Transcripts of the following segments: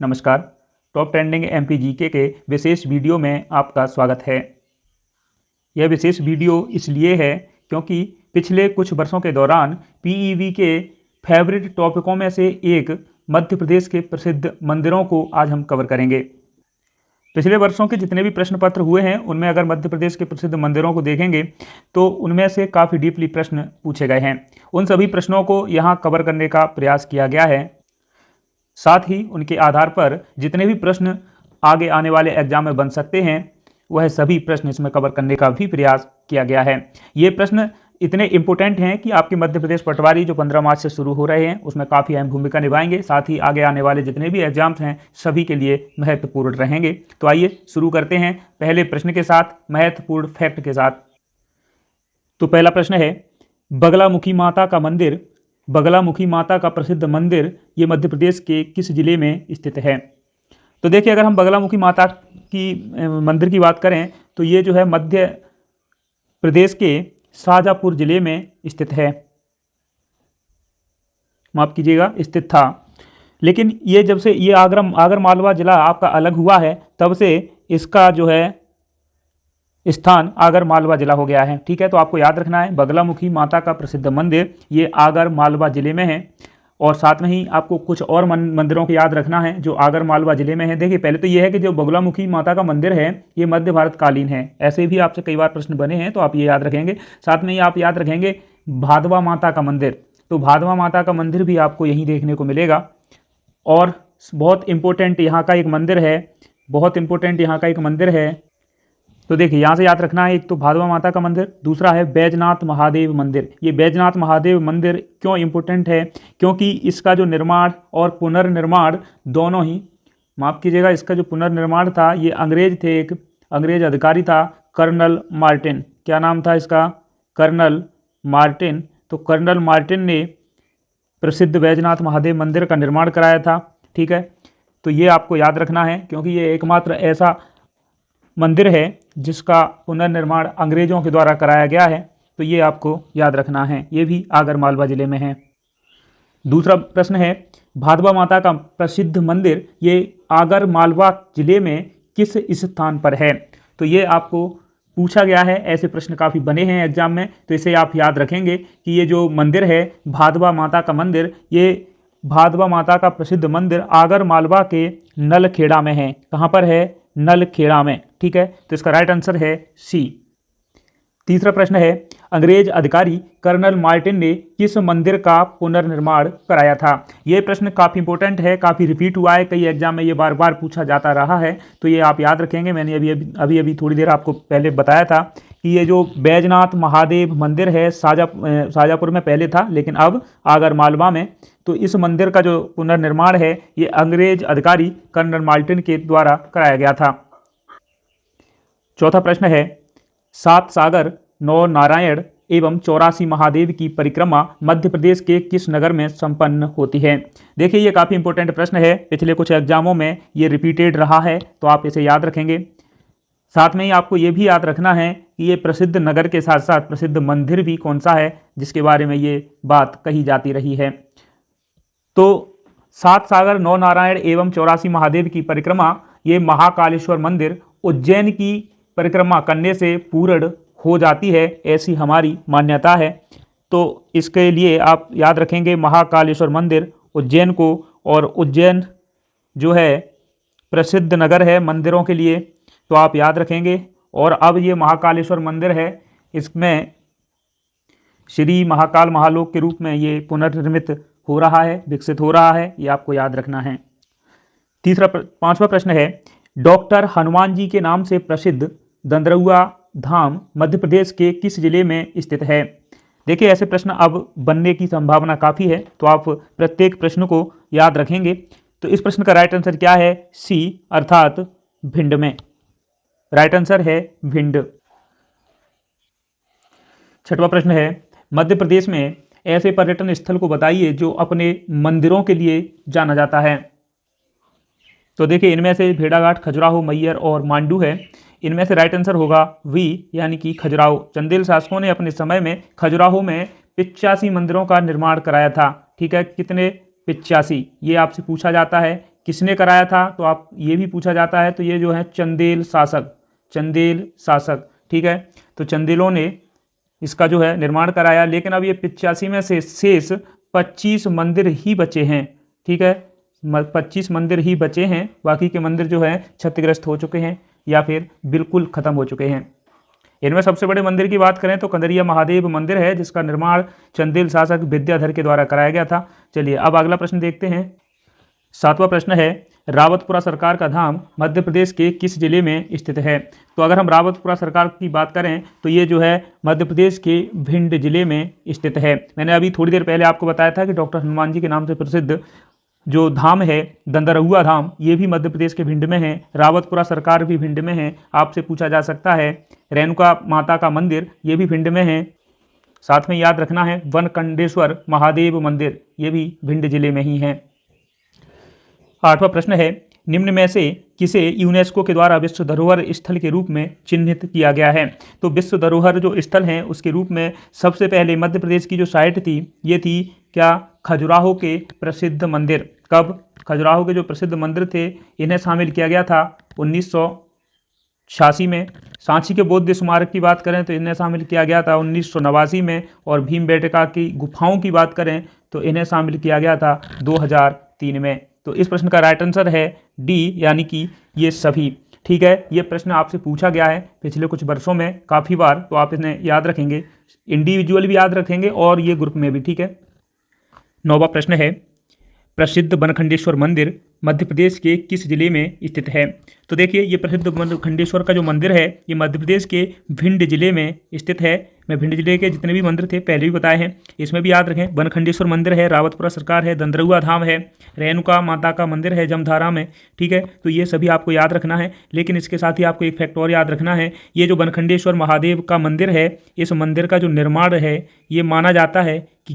नमस्कार। Top trending MP GK के विशेष video में आपका स्वागत है। यह विशेष वीडियो इसलिए है क्योंकि पिछले कुछ वर्षों के दौरान पीईवी के फेवरेट टॉपिकों में से एक मध्य प्रदेश के प्रसिद्ध मंदिरों को आज हम कवर करेंगे। पिछले वर्षों के जितने भी प्रश्न पत्र हुए हैं उनमें अगर मध्य प्रदेश के प्रसिद्ध मंदिरों को देखेंगे तो उनमें से काफ़ी डीपली प्रश्न पूछे गए हैं। उन सभी प्रश्नों को यहाँ कवर करने का प्रयास किया गया है। साथ ही उनके आधार पर जितने भी प्रश्न आगे आने वाले एग्जाम में बन सकते हैं वह सभी प्रश्न इसमें कवर करने का भी प्रयास किया गया है। ये प्रश्न इतने इम्पोर्टेंट हैं कि आपके मध्य प्रदेश पटवारी जो 15 मार्च से शुरू हो रहे हैं उसमें काफ़ी अहम भूमिका निभाएंगे। साथ ही आगे आने वाले जितने भी एग्जाम्स हैं सभी के लिए महत्वपूर्ण रहेंगे। तो आइए शुरू करते हैं पहले प्रश्न के साथ, महत्वपूर्ण फैक्ट के साथ। तो पहला प्रश्न है, बगलामुखी माता का मंदिर, बगलामुखी माता का प्रसिद्ध मंदिर ये मध्य प्रदेश के किस जिले में स्थित है? तो देखिए, अगर हम बगलामुखी माता की मंदिर की बात करें तो ये जो है मध्य प्रदेश के शाजापुर जिले में स्थित है। माफ कीजिएगा, स्थित था। लेकिन ये जब से ये आगर मालवा जिला आपका अलग हुआ है तब से इसका जो है स्थान आगर मालवा जिला हो गया है। ठीक है, तो आपको याद रखना है बगलामुखी माता का प्रसिद्ध मंदिर ये आगर मालवा जिले में है। और साथ में ही आपको कुछ और मंदिरों को याद रखना है जो आगर मालवा जिले में है। देखिए, पहले तो ये है कि जो बगलामुखी माता का मंदिर है ये मध्य भारत कालीन है। ऐसे भी आपसे कई बार प्रश्न बने हैं तो आप ये याद रखेंगे। साथ में ही आप याद रखेंगे भादवा माता का मंदिर, तो भादवा माता का मंदिर भी आपको यहीं देखने को मिलेगा। और बहुत इंपॉर्टेंट यहाँ का एक मंदिर है, बहुत इंपॉर्टेंट यहाँ का एक मंदिर है। तो देखिए, यहाँ से याद रखना है, एक तो भादवा माता का मंदिर, दूसरा है बैजनाथ महादेव मंदिर। ये बैजनाथ महादेव मंदिर क्यों इम्पोर्टेंट है? क्योंकि इसका जो निर्माण और पुनर्निर्माण दोनों ही, माफ़ कीजिएगा, इसका जो पुनर्निर्माण था ये अंग्रेज थे, एक अंग्रेज अधिकारी था कर्नल मार्टिन। क्या नाम था इसका? Colonel Martin. तो कर्नल मार्टिन ने प्रसिद्ध बैजनाथ महादेव मंदिर का निर्माण कराया था। ठीक है, तो ये आपको याद रखना है क्योंकि ये एकमात्र ऐसा मंदिर है जिसका पुनर्निर्माण अंग्रेजों के द्वारा कराया गया है। तो ये आपको याद रखना है, ये भी आगर मालवा जिले में है। दूसरा प्रश्न है, भादवा माता का प्रसिद्ध मंदिर ये आगर मालवा जिले में किस स्थान पर है? तो ये आपको पूछा गया है, ऐसे प्रश्न काफ़ी बने हैं एग्जाम में, तो इसे आप याद रखेंगे कि ये जो मंदिर है भादवा माता का मंदिर, ये भादवा माता का प्रसिद्ध मंदिर आगर मालवा के नलखेड़ा में है। कहाँ पर है? नलखेड़ा में। ठीक है, तो इसका राइट आंसर है सी। तीसरा प्रश्न है, अंग्रेज अधिकारी कर्नल मार्टिन ने किस मंदिर का पुनर्निर्माण कराया था? ये प्रश्न काफ़ी इंपॉर्टेंट है, काफ़ी रिपीट हुआ है, कई एग्जाम में ये बार बार पूछा जाता रहा है। तो ये आप याद रखेंगे। मैंने अभी थोड़ी देर आपको पहले बताया था कि ये जो बैजनाथ महादेव मंदिर है शाजापुर में पहले था लेकिन अब आगर मालवा में। तो इस मंदिर का जो पुनर्निर्माण है ये अंग्रेज अधिकारी कर्नल मार्टिन के द्वारा कराया गया था। चौथा प्रश्न है, सात सागर, नौ नारायण एवं 84 महादेव की परिक्रमा मध्य प्रदेश के किस नगर में संपन्न होती है? देखिए, ये काफ़ी इंपॉर्टेंट प्रश्न है, पिछले कुछ एग्जामों में ये रिपीटेड रहा है तो आप इसे याद रखेंगे। साथ में ही आपको ये भी याद रखना है कि ये प्रसिद्ध नगर के साथ साथ प्रसिद्ध मंदिर भी कौन सा है जिसके बारे में ये बात कही जाती रही है। तो सात सागर, नौ नारायण एवं 84 महादेव की परिक्रमा ये महाकालेश्वर मंदिर उज्जैन की परिक्रमा करने से पूर्ण हो जाती है, ऐसी हमारी मान्यता है। तो इसके लिए आप याद रखेंगे महाकालेश्वर मंदिर उज्जैन को। और उज्जैन जो है प्रसिद्ध नगर है मंदिरों के लिए, तो आप याद रखेंगे। और अब ये महाकालेश्वर मंदिर है, इसमें श्री महाकाल महालोक के रूप में ये पुनर्निर्मित हो रहा है, विकसित हो रहा है, ये आपको याद रखना है। पांचवा प्रश्न है, डॉक्टर हनुमान जी के नाम से प्रसिद्ध दंदरुआ धाम मध्य प्रदेश के किस जिले में स्थित है? देखिए, ऐसे प्रश्न अब बनने की संभावना काफ़ी है तो आप प्रत्येक प्रश्न को याद रखेंगे। तो इस प्रश्न का राइट आंसर क्या है? सी, अर्थात भिंड में। राइट आंसर है भिंड। छठवां प्रश्न है, मध्य प्रदेश में ऐसे पर्यटन स्थल को बताइए जो अपने मंदिरों के लिए जाना जाता है। तो देखिए, इनमें से भेड़ाघाट, खजुराहो, मैहर और मांडू है। इनमें से राइट आंसर होगा वी, यानी कि खजुराहो। चंदेल शासकों ने अपने समय में खजुराहो में 85 मंदिरों का निर्माण कराया था। ठीक है, कितने? 85। ये आपसे पूछा जाता है किसने कराया था, तो आप ये भी पूछा जाता है। तो ये जो है चंदेल शासक, चंदेल शासक, ठीक है। तो चंदेलों ने इसका जो है निर्माण कराया। लेकिन अब ये 85 में से शेष 25 मंदिर ही बचे हैं, ठीक है। 25 मंदिर ही बचे हैं, बाकी के मंदिर जो है क्षतिग्रस्त हो चुके हैं या फिर बिल्कुल खत्म हो चुके हैं। इनमें सबसे बड़े मंदिर की बात करें तो कंदरिया महादेव मंदिर है, जिसका निर्माण चंदेल शासक विद्याधर के द्वारा कराया गया था। चलिए अब अगला प्रश्न देखते हैं। 7वां प्रश्न है, रावतपुरा सरकार का धाम मध्य प्रदेश के किस जिले में स्थित है। तो अगर हम रावतपुरा सरकार की बात करें तो ये जो है मध्य प्रदेश के भिंड जिले में स्थित है। मैंने अभी थोड़ी देर पहले आपको बताया था कि डॉक्टर हनुमान जी के नाम से प्रसिद्ध जो धाम है दंदरहुआ धाम, ये भी मध्य प्रदेश के भिंड में है। रावतपुरा सरकार भी भिंड में है। आपसे पूछा जा सकता है रेणुका माता का मंदिर, ये भी भिंड में है। साथ में याद रखना है वनकंडेश्वर महादेव मंदिर, ये भी भिंड जिले में ही है। 8वां प्रश्न है, निम्न में से किसे यूनेस्को के द्वारा विश्व धरोहर स्थल के रूप में चिन्हित किया गया है। तो विश्व धरोहर जो स्थल है उसके रूप में सबसे पहले मध्य प्रदेश की जो साइट थी ये थी क्या, खजुराहो के प्रसिद्ध मंदिर। कब, खजुराहो के जो प्रसिद्ध मंदिर थे इन्हें शामिल किया गया था 1986 में। सांची के बौद्ध स्मारक की बात करें तो इन्हें शामिल किया गया था 1989 में। और भीमबेटका की गुफाओं की बात करें तो इन्हें शामिल किया गया था 2003 में। तो इस प्रश्न का राइट आंसर है डी, यानी कि ये सभी, ठीक है। ये प्रश्न आपसे पूछा गया है पिछले कुछ वर्षों में काफ़ी बार, तो आप इन्हें याद रखेंगे, इंडिविजुअल भी याद रखेंगे और ये ग्रुप में भी, ठीक है। 9वां प्रश्न है, प्रसिद्ध बनखंडेश्वर मंदिर मध्य प्रदेश के किस जिले में स्थित है। तो देखिए ये प्रसिद्ध बनखंडेश्वर का जो मंदिर है ये मध्य प्रदेश के भिंड जिले में स्थित है। मैं भिंड जिले के जितने भी मंदिर थे पहले भी बताए हैं, इसमें भी याद रखें। बनखंडेश्वर मंदिर है, रावतपुरा सरकार है, दंदरुआ धाम है, रेणुका माता का मंदिर है जमधारा में, ठीक है। तो ये सभी आपको याद रखना है। लेकिन इसके साथ ही आपको एक फैक्ट और याद रखना है, ये जो बनखंडेश्वर महादेव का मंदिर है इस मंदिर का जो निर्माण है ये माना जाता है कि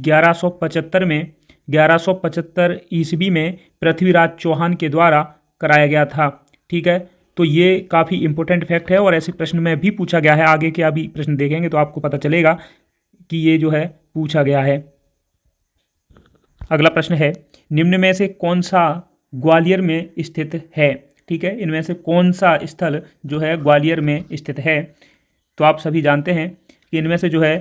1175 ईस्वी में पृथ्वीराज चौहान के द्वारा कराया गया था, ठीक है। तो ये काफ़ी इंपॉर्टेंट फैक्ट है और ऐसे प्रश्न में भी पूछा गया है। आगे के अभी प्रश्न देखेंगे तो आपको पता चलेगा कि ये जो है पूछा गया है। अगला प्रश्न है, निम्न में से कौन सा ग्वालियर में स्थित है, ठीक है। इनमें से कौन सा स्थल जो है ग्वालियर में स्थित है। तो आप सभी जानते हैं कि इनमें से जो है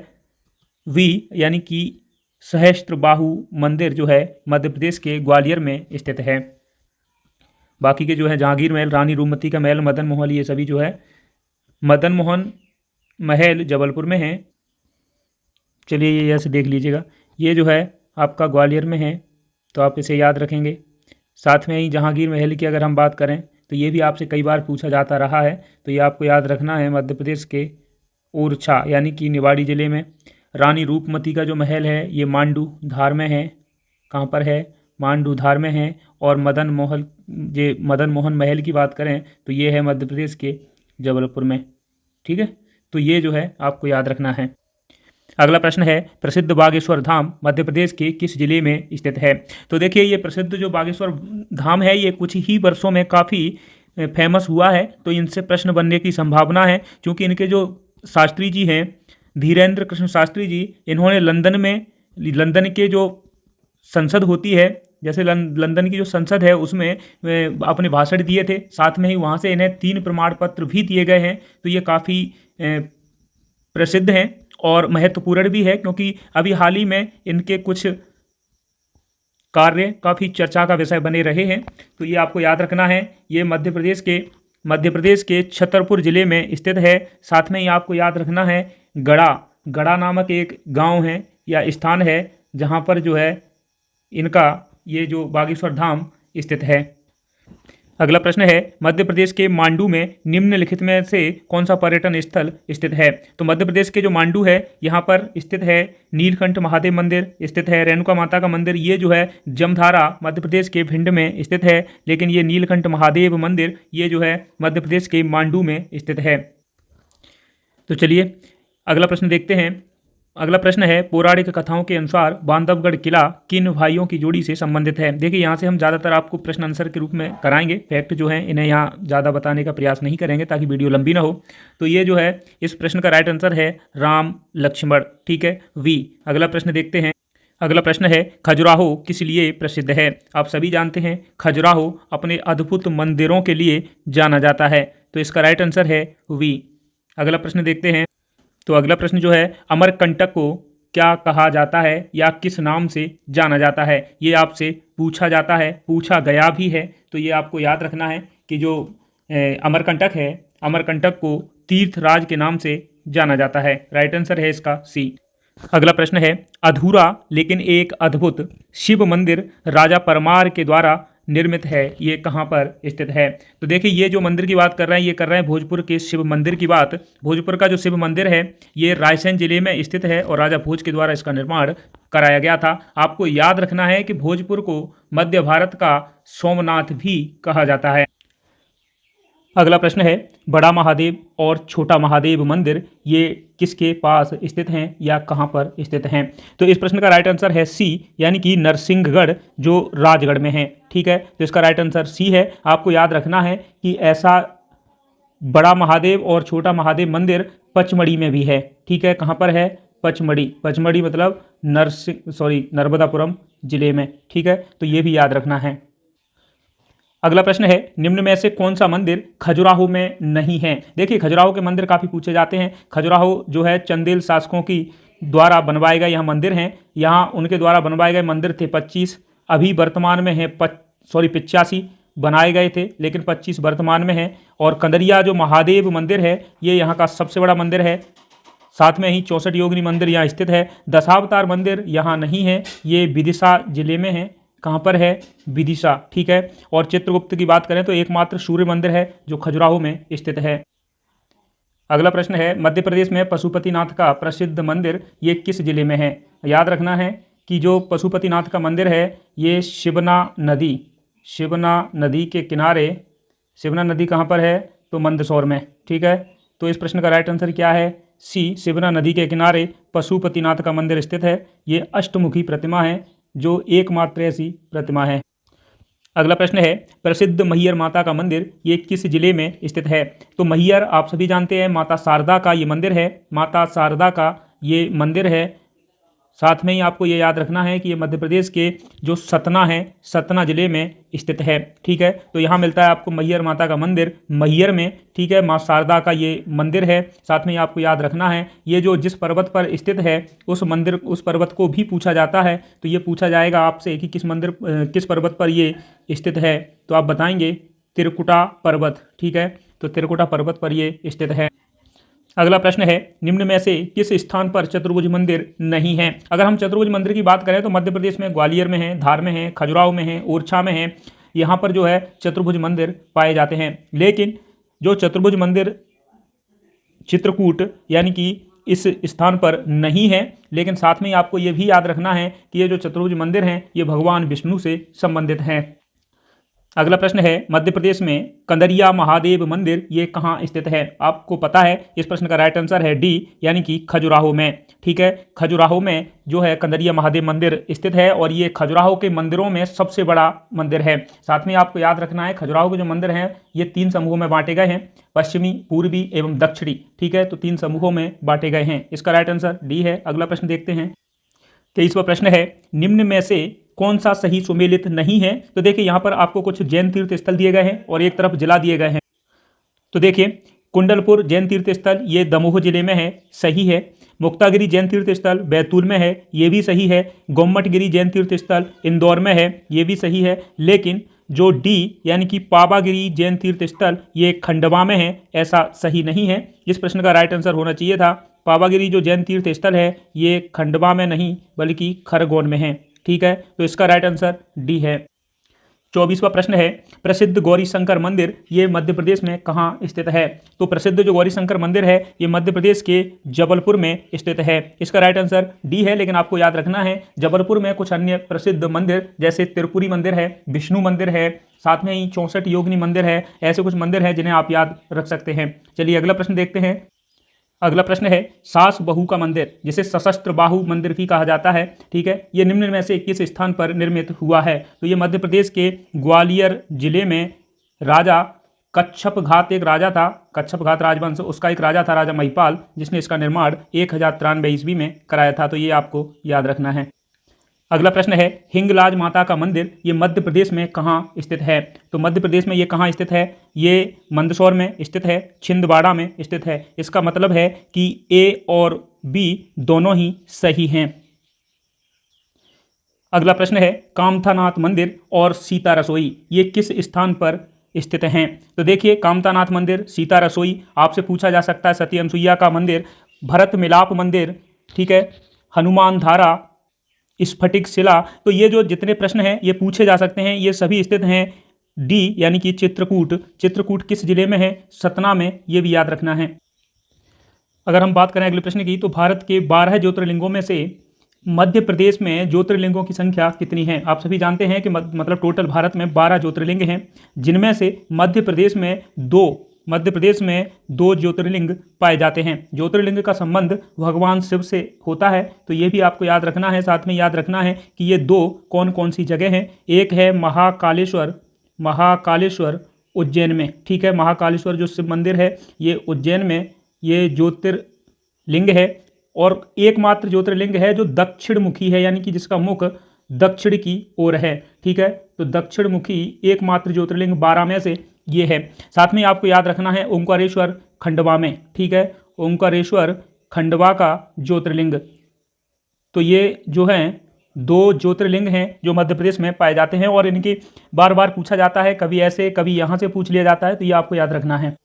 वी यानी कि सहस्त्रबाहु मंदिर जो है मध्य प्रदेश के ग्वालियर में स्थित है। बाकी के जो है जहांगीर महल, रानी रूपमती का महल, मदन महल, ये सभी जो है मदन मोहन महल जबलपुर में है। चलिए ये ऐसे देख लीजिएगा, ये जो है आपका ग्वालियर में है, तो आप इसे याद रखेंगे। साथ में ही जहांगीर महल की अगर हम बात करें तो ये भी आपसे कई बार पूछा जाता रहा है, तो ये आपको याद रखना है मध्य प्रदेश के ओरछा यानी कि निवाड़ी ज़िले में। रानी रूपमती का जो महल है ये मांडू धार में है। कहाँ पर है, मांडू धार में है। और मदन मोहन महल की बात करें तो ये है मध्य प्रदेश के जबलपुर में, ठीक है। तो ये जो है आपको याद रखना है। अगला प्रश्न है, प्रसिद्ध बागेश्वर धाम मध्य प्रदेश के किस जिले में स्थित है। तो देखिए ये प्रसिद्ध जो बागेश्वर धाम है ये कुछ ही वर्षों में काफ़ी फेमस हुआ है, तो इनसे प्रश्न बनने की संभावना है। क्योंकि इनके जो शास्त्री जी हैं धीरेन्द्र कृष्ण शास्त्री जी, इन्होंने लंदन के जो संसद होती है, जैसे लंदन की जो संसद है उसमें अपने भाषण दिए थे। साथ में ही वहाँ से इन्हें 3 प्रमाण पत्र भी दिए गए हैं। तो ये काफ़ी प्रसिद्ध हैं और महत्वपूर्ण भी है, क्योंकि अभी हाल ही में इनके कुछ कार्य काफ़ी चर्चा का विषय बने रहे हैं। तो ये आपको याद रखना है। ये मध्य प्रदेश के छतरपुर जिले में स्थित है। साथ में ही आपको याद रखना है गड़ा नामक एक गांव है या स्थान है जहां पर जो है इनका ये जो बागेश्वर धाम स्थित है। अगला प्रश्न है, मध्य प्रदेश के मांडू में निम्नलिखित में से कौन सा पर्यटन स्थल स्थित है। तो मध्य प्रदेश के जो मांडू है यहाँ पर स्थित है नीलकंठ महादेव मंदिर स्थित है, रेणुका माता का मंदिर, ये जो है जमधारा मध्य प्रदेश के भिंड में स्थित है। लेकिन ये नीलकंठ महादेव मंदिर ये जो है मध्य प्रदेश के मांडू में स्थित है। तो चलिए अगला प्रश्न देखते हैं। अगला प्रश्न है, पौराणिक कथाओं के अनुसार बांधवगढ़ किला किन भाइयों की जोड़ी से संबंधित है। देखिए यहाँ से हम ज़्यादातर आपको प्रश्न आंसर के रूप में कराएंगे, फैक्ट जो है इन्हें यहाँ ज़्यादा बताने का प्रयास नहीं करेंगे ताकि वीडियो लंबी ना हो। तो ये जो है इस प्रश्न का राइट आंसर है राम लक्ष्मण, ठीक है, वी। अगला प्रश्न देखते हैं। अगला प्रश्न है खजुराहो किस लिए प्रसिद्ध है। आप सभी जानते हैं खजुराहो अपने अद्भुत मंदिरों के लिए जाना जाता है, तो इसका राइट आंसर है वी। अगला प्रश्न देखते हैं। तो अगला प्रश्न जो है अमरकंटक को क्या कहा जाता है या किस नाम से जाना जाता है, ये आपसे पूछा जाता है, पूछा गया भी है। तो ये आपको याद रखना है कि जो अमरकंटक है, अमरकंटक को तीर्थराज के नाम से जाना जाता है। राइट आंसर है इसका सी। अगला प्रश्न है अधूरा लेकिन एक अद्भुत शिव मंदिर राजा परमार के द्वारा निर्मित है, ये कहाँ पर स्थित है। तो देखिए ये जो मंदिर की बात कर रहे हैं, ये कर रहे हैं भोजपुर के शिव मंदिर की बात। भोजपुर का जो शिव मंदिर है ये रायसेन जिले में स्थित है और राजा भोज के द्वारा इसका निर्माण कराया गया था। आपको याद रखना है कि भोजपुर को मध्य भारत का सोमनाथ भी कहा जाता है। अगला प्रश्न है बड़ा महादेव और छोटा महादेव मंदिर ये किसके पास स्थित हैं या कहाँ पर स्थित हैं। तो इस प्रश्न का राइट आंसर है सी, यानी कि नरसिंहगढ़ जो राजगढ़ में है। ठीक है, तो इसका राइट आंसर सी है। आपको याद रखना है कि ऐसा बड़ा महादेव और छोटा महादेव मंदिर पचमढ़ी में भी है। ठीक है, कहाँ पर है, पचमढ़ी। पचमढ़ी मतलब नर्मदापुरम जिले में। ठीक है, तो ये भी याद रखना है। अगला प्रश्न है निम्न में से कौन सा मंदिर खजुराहो में नहीं है। देखिए खजुराहो के मंदिर काफ़ी पूछे जाते हैं। खजुराहो जो है चंदेल शासकों की द्वारा बनवाए गए यहाँ मंदिर हैं। यहाँ उनके द्वारा बनवाए गए मंदिर थे 25, अभी वर्तमान में है 85 बनाए गए थे, लेकिन 25 वर्तमान में है। और कंदरिया जो महादेव मंदिर है ये यहाँ का सबसे बड़ा मंदिर है। साथ में ही 64 योगिनी मंदिर यहाँ स्थित है। दशावतार मंदिर यहाँ नहीं है, ये विदिशा जिले में है। कहाँ पर है, विदिशा। ठीक है, और चित्रगुप्त की बात करें तो एकमात्र सूर्य मंदिर है जो खजुराहो में स्थित है। अगला प्रश्न है मध्य प्रदेश में पशुपतिनाथ का प्रसिद्ध मंदिर ये किस जिले में है। याद रखना है कि जो पशुपतिनाथ का मंदिर है ये शिवना नदी के किनारे, शिवना नदी कहाँ पर है, तो मंदसौर में। ठीक है, तो इस प्रश्न का राइट आंसर क्या है, सी, शिवना नदी के किनारे पशुपतिनाथ का मंदिर स्थित है। ये अष्टमुखी प्रतिमा है जो एकमात्र ऐसी प्रतिमा है। अगला प्रश्न है प्रसिद्ध मैहर माता का मंदिर ये किस जिले में स्थित है। तो मैहर आप सभी जानते हैं माता शारदा का ये मंदिर है, माता शारदा का ये मंदिर है। साथ में ही आपको ये याद रखना है कि ये मध्य प्रदेश के जो सतना है, सतना जिले में स्थित है। ठीक है, तो यहाँ मिलता है आपको मैहर माता का मंदिर मैहर में। ठीक है, माँ शारदा का ये मंदिर है। साथ में आपको याद रखना है ये जो जिस पर्वत पर स्थित है उस पर्वत को भी पूछा जाता है। तो ये पूछा जाएगा आपसे कि किस पर्वत पर ये स्थित है, तो आप बताएंगे त्रिकुटा पर्वत। ठीक है, तो त्रिकुटा पर्वत पर ये स्थित है। अगला प्रश्न है निम्न में से किस स्थान पर चतुर्भुज मंदिर नहीं है। अगर हम चतुर्भुज मंदिर की बात करें तो मध्य प्रदेश में ग्वालियर में है, धार में है, खजुराहो में है, ओरछा में है। यहाँ पर जो है चतुर्भुज मंदिर पाए जाते हैं। लेकिन जो चतुर्भुज मंदिर चित्रकूट यानी कि इस स्थान पर नहीं है। लेकिन साथ में ही आपको ये भी याद रखना है कि ये जो चतुर्भुज मंदिर हैं ये भगवान विष्णु से संबंधित हैं। अगला प्रश्न है मध्य प्रदेश में कंदरिया महादेव मंदिर ये कहाँ स्थित है। आपको पता है इस प्रश्न का राइट आंसर है डी, यानी कि खजुराहो में। ठीक है, खजुराहो में जो है कंदरिया महादेव मंदिर स्थित है और ये खजुराहो के मंदिरों में सबसे बड़ा मंदिर है। साथ में आपको याद रखना है खजुराहो के जो मंदिर हैं ये 3 समूहों में बांटे गए हैं, पश्चिमी, पूर्वी एवं दक्षिणी। ठीक है, तो 3 समूहों में बांटे गए हैं। इसका राइट आंसर डी है। अगला प्रश्न देखते हैं। 23वां प्रश्न है निम्न में से कौन सा सही सुमेलित नहीं है। तो देखिए यहाँ पर आपको कुछ जैन तीर्थ स्थल दिए गए हैं और एक तरफ जिला दिए गए हैं। तो देखिए कुंडलपुर जैन तीर्थ स्थल ये दमोह जिले में है, सही है। मुक्तागिरी जैन तीर्थ स्थल बैतूल में है, ये भी सही है। गोम्मटगिरी जैन तीर्थ स्थल इंदौर में है, ये भी सही है। लेकिन जो डी यानी कि पावागिरी जैन तीर्थ स्थल ये खंडवा में है, ऐसा सही नहीं है। इस प्रश्न का राइट आंसर होना चाहिए था पावागिरी जो जैन तीर्थ स्थल है ये खंडवा में नहीं बल्कि खरगोन में है। ठीक है, तो इसका राइट आंसर डी है। 24वां प्रश्न है प्रसिद्ध गौरी शंकर मंदिर ये मध्य प्रदेश में कहाँ स्थित है। तो प्रसिद्ध जो गौरी शंकर मंदिर है ये मध्य प्रदेश के जबलपुर में स्थित है। इसका राइट आंसर डी है। लेकिन आपको याद रखना है जबलपुर में कुछ अन्य प्रसिद्ध मंदिर जैसे त्रिपुरी मंदिर है, विष्णु मंदिर है, साथ में ही 64 योगिनी मंदिर है। ऐसे कुछ मंदिर हैं जिन्हें आप याद रख सकते हैं। चलिए अगला प्रश्न देखते हैं। अगला प्रश्न है सास बहू का मंदिर जिसे सशस्त्र बाहु मंदिर भी कहा जाता है। ठीक है, ये निम्न में से किस स्थान पर निर्मित हुआ है। तो ये मध्य प्रदेश के ग्वालियर जिले में राजा कच्छपघात एक राजा था, कच्छपघात राजवंश, उसका एक राजा था राजा महिपाल, जिसने इसका निर्माण 1093 ईस्वी में कराया था। तो ये आपको याद रखना है। अगला प्रश्न है हिंगलाज माता का मंदिर ये मध्य प्रदेश में कहाँ स्थित है? तो मध्य प्रदेश में ये कहाँ स्थित है? ये मंदसौर में स्थित है, छिंदवाड़ा में स्थित है। इसका मतलब है कि ए और बी दोनों ही सही हैं। अगला प्रश्न है कामथानाथ मंदिर और सीता रसोई ये किस स्थान पर स्थित हैं? तो देखिए कामथानाथ मंदिर, सीता रसोई, आपसे पूछा जा सकता है सती अनसुईया का मंदिर, भरत मिलाप मंदिर, ठीक है, हनुमान धारा, स्फटिक शिला। तो ये जो जितने प्रश्न हैं ये पूछे जा सकते हैं, ये सभी स्थित हैं डी यानी कि चित्रकूट। चित्रकूट किस जिले में है? सतना में, ये भी याद रखना है। अगर हम बात करें अगले प्रश्न की, तो भारत के 12 ज्योतिर्लिंगों में से मध्य प्रदेश में ज्योतिर्लिंगों की संख्या कितनी है? आप सभी जानते हैं कि मतलब टोटल भारत में 12 ज्योतिर्लिंग हैं, जिनमें से मध्य प्रदेश में दो ज्योतिर्लिंग पाए जाते हैं। ज्योतिर्लिंग का संबंध भगवान शिव से होता है, तो ये भी आपको याद रखना है। साथ में याद रखना है कि ये दो कौन कौन सी जगह हैं। एक है महाकालेश्वर उज्जैन में, ठीक है, महाकालेश्वर जो शिव मंदिर है ये उज्जैन में ये ज्योतिर्लिंग है, और एकमात्र ज्योतिर्लिंग है जो दक्षिण मुखी है, यानी कि जिसका मुख दक्षिण की ओर है, ठीक है। तो दक्षिण मुखी एकमात्र ज्योतिर्लिंग 12 में से ये है। साथ में आपको याद रखना है ओंकारेश्वर खंडवा में, ठीक है, ओंकारेश्वर खंडवा का ज्योतिर्लिंग। तो ये जो हैं दो ज्योतिर्लिंग हैं जो मध्य प्रदेश में पाए जाते हैं, और इनकी बार बार पूछा जाता है, कभी ऐसे कभी यहाँ से पूछ लिया जाता है, तो ये आपको याद रखना है।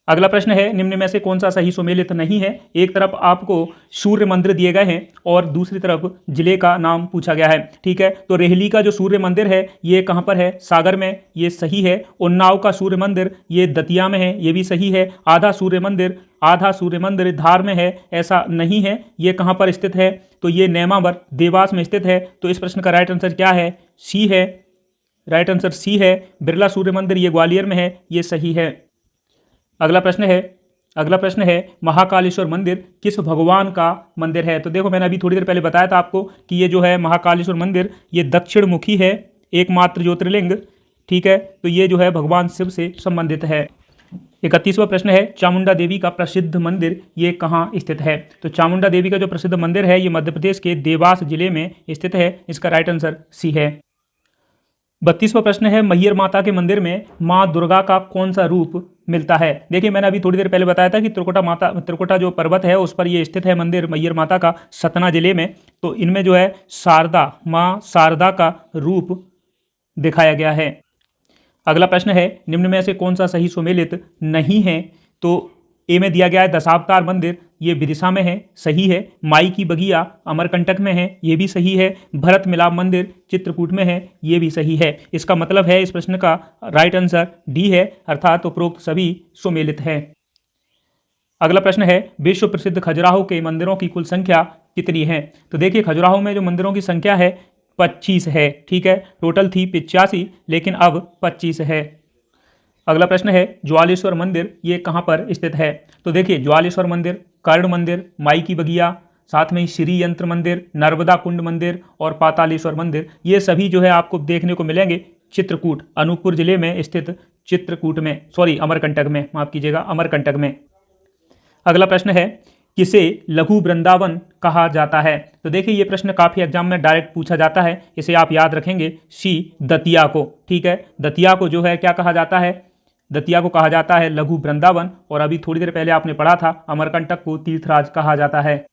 अगला प्रश्न है निम्न में से कौन सा सही सुमेलित नहीं है? एक तरफ आपको सूर्य मंदिर दिए गए हैं और दूसरी तरफ जिले का नाम पूछा गया है, ठीक है। तो रेहली का जो सूर्य मंदिर है ये कहाँ पर है? सागर में, ये सही है। उन्नाव का सूर्य मंदिर ये दतिया में है, ये भी सही है। आधा सूर्य मंदिर धार में है, ऐसा नहीं है। ये कहाँ पर स्थित है? तो ये नेमावर देवास में स्थित है। तो इस प्रश्न का राइट आंसर क्या है? सी है, राइट आंसर सी है। बिरला सूर्य मंदिर ये ग्वालियर में है, ये सही है। अगला प्रश्न है महाकालेश्वर मंदिर किस भगवान का मंदिर है? तो देखो मैंने अभी थोड़ी देर पहले बताया था आपको कि ये जो है महाकालेश्वर मंदिर ये दक्षिण मुखी है, एकमात्र ज्योतिर्लिंग, ठीक है। तो ये जो है भगवान शिव से संबंधित है। 31वां प्रश्न है चामुंडा देवी का प्रसिद्ध मंदिर ये कहाँ स्थित है? तो चामुंडा देवी का जो प्रसिद्ध मंदिर है ये मध्य प्रदेश के देवास जिले में स्थित है। इसका राइट आंसर सी है। 32वां प्रश्न है मैहर माता के मंदिर में माँ दुर्गा का कौन सा रूप मिलता है? देखिए मैंने अभी थोड़ी देर पहले बताया था कि त्रिकुटा जो पर्वत है उस पर ये स्थित है मंदिर मैहर माता का, सतना जिले में। तो इनमें जो है माँ शारदा का रूप दिखाया गया है। अगला प्रश्न है निम्न में से कौन सा सही सुमेलित नहीं है? तो ए में दिया गया है दशावतार मंदिर, ये विदिशा में है, सही है। माई की बगिया अमरकंटक में है, ये भी सही है। भरत मिलाप मंदिर चित्रकूट में है, ये भी सही है। इसका मतलब है इस प्रश्न का राइट आंसर डी है, अर्थात उपरोक्त सभी सुमेलित है। अगला प्रश्न है विश्व प्रसिद्ध खजुराहो के मंदिरों की कुल संख्या कितनी है? तो देखिए खजुराहो में जो मंदिरों की संख्या है 25 है, ठीक है। टोटल थी 85 लेकिन अब 25 है। अगला प्रश्न है ज्वालेश्वर मंदिर ये कहाँ पर स्थित है? तो देखिए ज्वालेश्वर मंदिर, कर्ण मंदिर, माई की बगिया, साथ में श्री यंत्र मंदिर, नर्मदा कुंड मंदिर और पातालेश्वर मंदिर, ये सभी जो है आपको देखने को मिलेंगे चित्रकूट, अनूपपुर जिले में स्थित चित्रकूट में, अमरकंटक में, माफ कीजिएगा, अमरकंटक में। अगला प्रश्न है किसे लघु वृंदावन कहा जाता है? तो देखिए ये प्रश्न काफी एग्जाम में डायरेक्ट पूछा जाता है, इसे आप याद रखेंगे सी दतिया को, ठीक है। दतिया को जो है क्या कहा जाता है? दतिया को कहा जाता है लघु वृंदावन, और अभी थोड़ी देर पहले आपने पढ़ा था अमरकंटक को तीर्थराज कहा जाता है।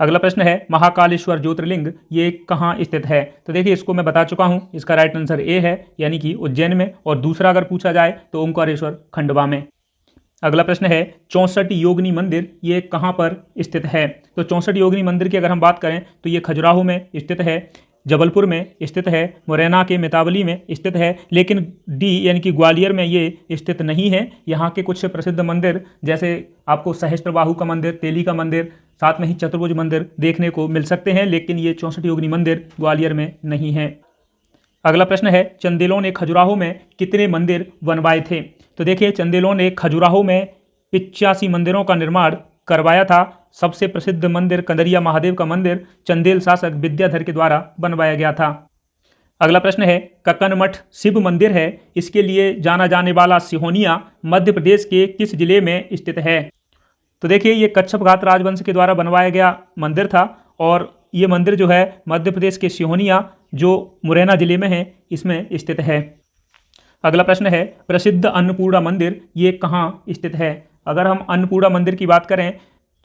अगला प्रश्न है महाकालेश्वर ज्योतिर्लिंग ये कहाँ स्थित है? तो देखिए इसको मैं बता चुका हूँ, इसका राइट आंसर ए है, यानी कि उज्जैन में, और दूसरा अगर पूछा जाए तो ओंकारेश्वर खंडवा में। अगला प्रश्न है 64 योगिनी मंदिर ये कहाँ पर स्थित है? तो 64 योगिनी मंदिर की अगर हम बात करें तो ये खजुराहो में स्थित है, जबलपुर में स्थित है, मुरैना के मितावली में स्थित है, लेकिन डी यानी कि ग्वालियर में ये स्थित नहीं है। यहाँ के कुछ प्रसिद्ध मंदिर जैसे आपको सहस्त्रबाहु का मंदिर, तेली का मंदिर, साथ में ही चतुर्भुज मंदिर देखने को मिल सकते हैं, लेकिन ये 64 योगिनी मंदिर ग्वालियर में नहीं है। अगला प्रश्न है चंदेलों ने खजुराहो में कितने मंदिर बनवाए थे? तो देखिए चंदेलों ने खजुराहो में 85 मंदिरों का निर्माण करवाया था। सबसे प्रसिद्ध मंदिर कंदरिया महादेव का मंदिर चंदेल शासक विद्याधर के द्वारा बनवाया गया था। अगला प्रश्न है कक्कन मठ शिव मंदिर है, इसके लिए जाना जाने वाला सिहोनिया मध्य प्रदेश के किस जिले में स्थित है? तो देखिए ये कच्छप घाट राजवंश के द्वारा बनवाया गया मंदिर था, और ये मंदिर जो है मध्य प्रदेश के सिहोनिया जो मुरैना जिले में है इसमें स्थित है। अगला प्रश्न है प्रसिद्ध अन्नपूर्णा मंदिर ये कहाँ स्थित है। अगर हम अन्नपूर्णा मंदिर की बात करें,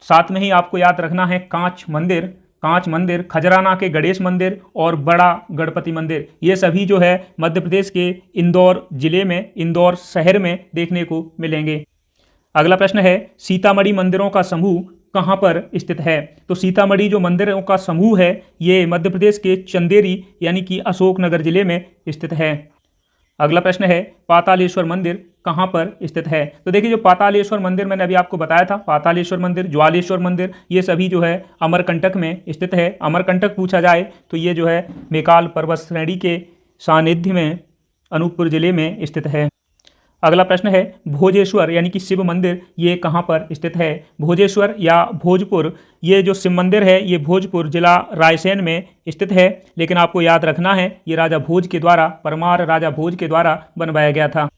साथ में ही आपको याद रखना है कांच मंदिर, खजराना के गणेश मंदिर और बड़ा गणपति मंदिर, ये सभी जो है मध्य प्रदेश के इंदौर जिले में, इंदौर शहर में देखने को मिलेंगे। अगला प्रश्न है सीतामढ़ी मंदिरों का समूह कहाँ पर स्थित है। तो सीतामढ़ी जो मंदिरों का समूह है ये मध्य प्रदेश के चंदेरी यानी कि अशोकनगर जिले में स्थित है। अगला प्रश्न है पातालेश्वर मंदिर कहाँ पर स्थित है। तो देखिए जो पातालेश्वर मंदिर मैंने अभी आपको बताया था, पातालेश्वर मंदिर, ज्वालेश्वर मंदिर, ये सभी जो है अमरकंटक में स्थित है। अमरकंटक पूछा जाए तो ये जो है मेकाल पर्वत श्रेणी के सानिध्य में अनूपपुर जिले में स्थित है। अगला प्रश्न है भोजेश्वर यानी कि शिव मंदिर ये कहाँ पर स्थित है। भोजेश्वर या भोजपुर, ये जो शिव मंदिर है ये भोजपुर जिला रायसेन में स्थित है, लेकिन आपको याद रखना है ये राजा भोज के द्वारा, परमार राजा भोज के द्वारा बनवाया गया था।